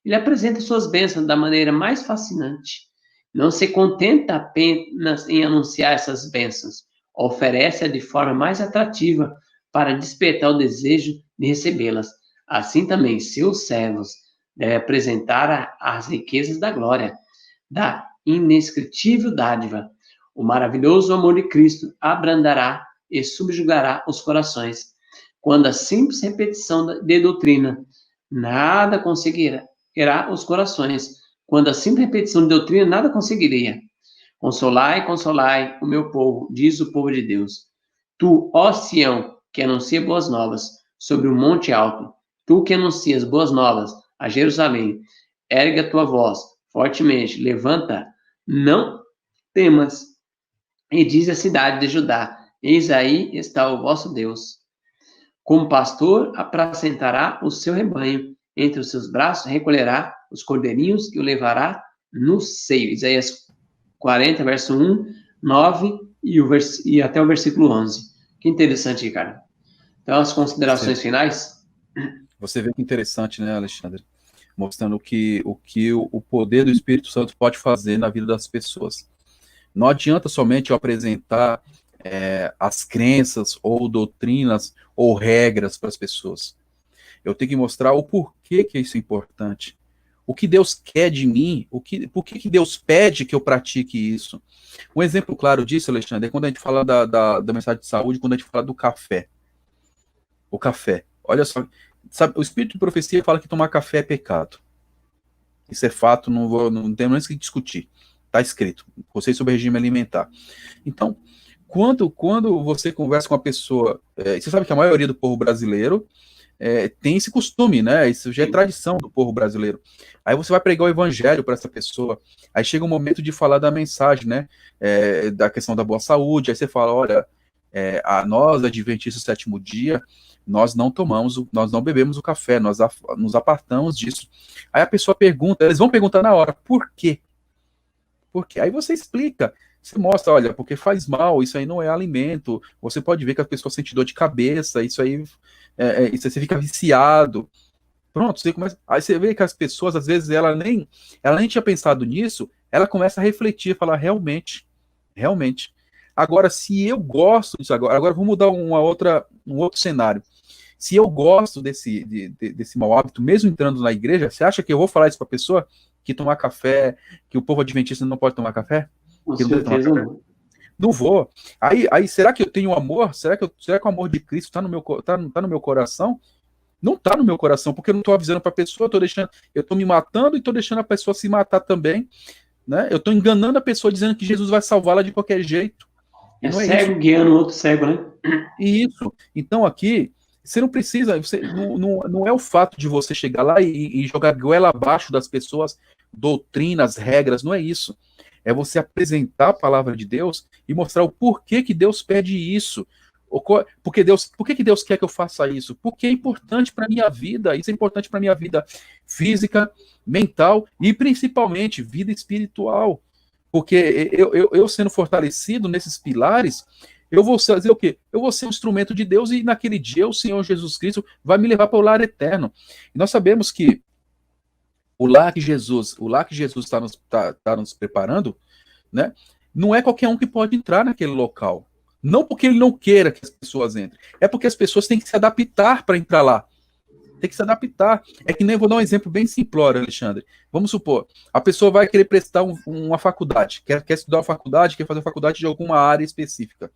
Ele apresenta suas bênçãos da maneira mais fascinante. Não se contenta apenas em anunciar essas bênçãos, oferece-a de forma mais atrativa para despertar o desejo de recebê-las. Assim também, seus servos devem apresentar as riquezas da glória, da inescritível dádiva. O maravilhoso amor de Cristo abrandará e subjugará os corações, quando a simples repetição de doutrina nada conseguirá os corações, quando a simples repetição de doutrina nada conseguiria. Consolai, consolai o meu povo, diz o povo de Deus. Tu, ó Sião, que anuncia boas novas sobre um monte alto, tu que anuncias boas novas a Jerusalém, ergue a tua voz fortemente, levanta, não temas, e diz a cidade de Judá, eis aí está o vosso Deus. Como pastor, apacentará o seu rebanho, entre os seus braços recolherá os cordeirinhos e o levará no seio. Isaías 40, verso 1, 9 e até o versículo 11. Que interessante, Ricardo. Então, as considerações finais? Você vê que interessante, né, Alexandre? Mostrando o poder do Espírito Santo pode fazer na vida das pessoas. Não adianta somente eu apresentar as crenças ou doutrinas ou regras para as pessoas. Eu tenho que mostrar o porquê que isso é importante. O que Deus quer de mim, por que Deus pede que eu pratique isso. Um exemplo claro disso, Alexandre, é quando a gente fala da mensagem de saúde, quando a gente fala do café. O café. Olha só, sabe, o Espírito de Profecia fala que tomar café é pecado. Isso é fato, não tem mais que discutir. Está escrito. Conceito sobre regime alimentar. Então, quando você conversa com uma pessoa, você sabe que a maioria do povo brasileiro tem esse costume, né? Isso já é tradição do povo brasileiro. Aí você vai pregar o evangelho para essa pessoa. Aí chega o momento de falar da mensagem, né? Da questão da boa saúde. Aí você fala, olha, a nós, adventistas do sétimo dia, nós não bebemos o café, nós nos apartamos disso. Aí a pessoa pergunta, eles vão perguntar na hora, por quê? Por quê? Aí você explica. Você mostra, olha, porque faz mal, isso aí não é alimento. Você pode ver que a pessoa sente dor de cabeça, isso aí você fica viciado. Pronto, você começa. Aí você vê que as pessoas, às vezes, ela nem tinha pensado nisso, ela começa a refletir, falar, realmente. Agora, se eu gosto disso agora vamos mudar um outro cenário. Se eu gosto desse mau hábito, mesmo entrando na igreja, você acha que eu vou falar isso para a pessoa que tomar café, que o povo adventista não pode tomar café? Com Que não deve tomar certeza café? não. Não vou. Aí será que eu tenho amor? Será que o amor de Cristo está no meu coração? Não está no meu coração, porque eu não estou avisando para a pessoa, eu estou me matando e estou deixando a pessoa se matar também, né? Eu estou enganando a pessoa dizendo que Jesus vai salvá-la de qualquer jeito. E não é cego isso. guiando outro cego, né? Isso. Então aqui, você não precisa, não é o fato de você chegar lá e jogar goela abaixo das pessoas, doutrinas, regras, não é isso. É você apresentar a palavra de Deus e mostrar o porquê que Deus pede isso. Por que Deus quer que eu faça isso? Porque é importante para a minha vida, isso é importante para a minha vida física, mental e principalmente vida espiritual. Porque eu sendo fortalecido nesses pilares, eu vou fazer o quê? Eu vou ser um instrumento de Deus e naquele dia o Senhor Jesus Cristo vai me levar para o lar eterno. E nós sabemos que o lar que Jesus está nos preparando, né? Não é qualquer um que pode entrar naquele local. Não porque ele não queira que as pessoas entrem, é porque as pessoas têm que se adaptar para entrar lá. Tem que se adaptar. É que nem, vou dar um exemplo bem simplório, Alexandre. Vamos supor, a pessoa vai querer prestar uma faculdade, quer estudar uma faculdade, quer fazer uma faculdade de alguma área específica.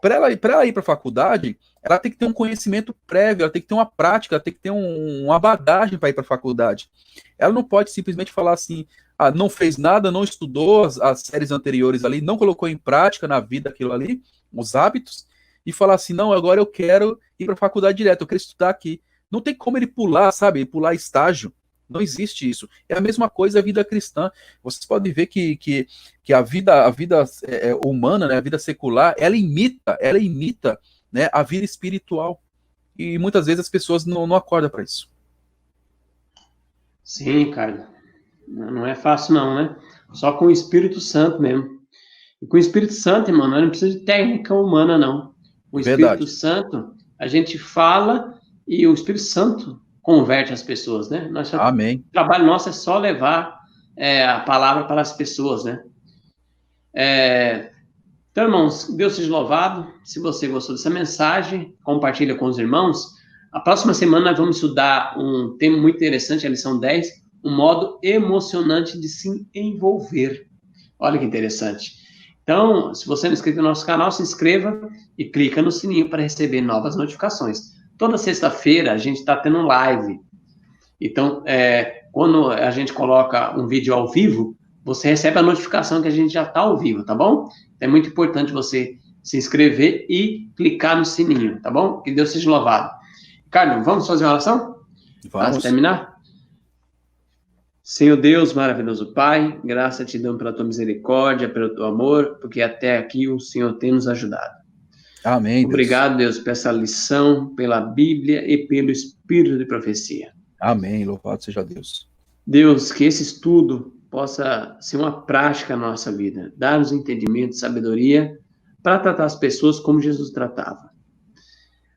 Para ela ir para a faculdade, ela tem que ter um conhecimento prévio, ela tem que ter uma prática, ela tem que ter uma bagagem para ir para a faculdade. Ela não pode simplesmente falar assim, não fez nada, não estudou as séries anteriores ali, não colocou em prática na vida aquilo ali, os hábitos, e falar assim, não, agora eu quero ir para a faculdade direto, eu quero estudar aqui. Não tem como ele pular, sabe, pular estágio. Não existe isso. É a mesma coisa a vida cristã. Vocês podem ver que a vida humana, né, a vida secular, ela imita, né, a vida espiritual. E muitas vezes as pessoas não acordam para isso. Sim, cara. Não é fácil não, né? Só com o Espírito Santo mesmo. E com o Espírito Santo, irmão, não precisa de técnica humana, não. O Espírito Santo, a gente fala e o Espírito Santo converte as pessoas, né? Amém. O trabalho nosso é só levar a palavra para as pessoas, né? Então, irmãos, Deus seja louvado. Se você gostou dessa mensagem, compartilha com os irmãos. A próxima semana nós vamos estudar um tema muito interessante, a lição 10, um modo emocionante de se envolver. Olha que interessante. Então, se você não é inscrito no nosso canal, se inscreva e clica no sininho para receber novas notificações. Toda sexta-feira a gente está tendo live. Então, quando a gente coloca um vídeo ao vivo, você recebe a notificação que a gente já está ao vivo, tá bom? É muito importante você se inscrever e clicar no sininho, tá bom? Que Deus seja louvado. Ricardo, vamos fazer uma oração? Vamos. Para terminar? Senhor Deus, maravilhoso Pai, graça te damos pela tua misericórdia, pelo teu amor, porque até aqui o Senhor tem nos ajudado. Amém. Obrigado, Deus, por essa lição, pela Bíblia e pelo Espírito de profecia. Amém, louvado seja Deus. Deus, que esse estudo possa ser uma prática na nossa vida, dar-nos entendimento, sabedoria, para tratar as pessoas como Jesus tratava.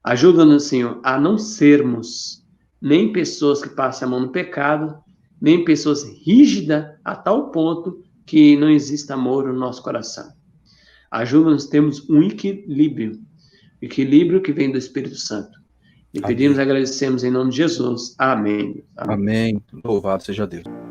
Ajuda-nos, Senhor, a não sermos nem pessoas que passam a mão no pecado, nem pessoas rígidas a tal ponto que não exista amor no nosso coração. Ajuda-nos a termos um equilíbrio que vem do Espírito Santo. E pedimos e agradecemos em nome de Jesus. Amém. Amém. Louvado seja Deus.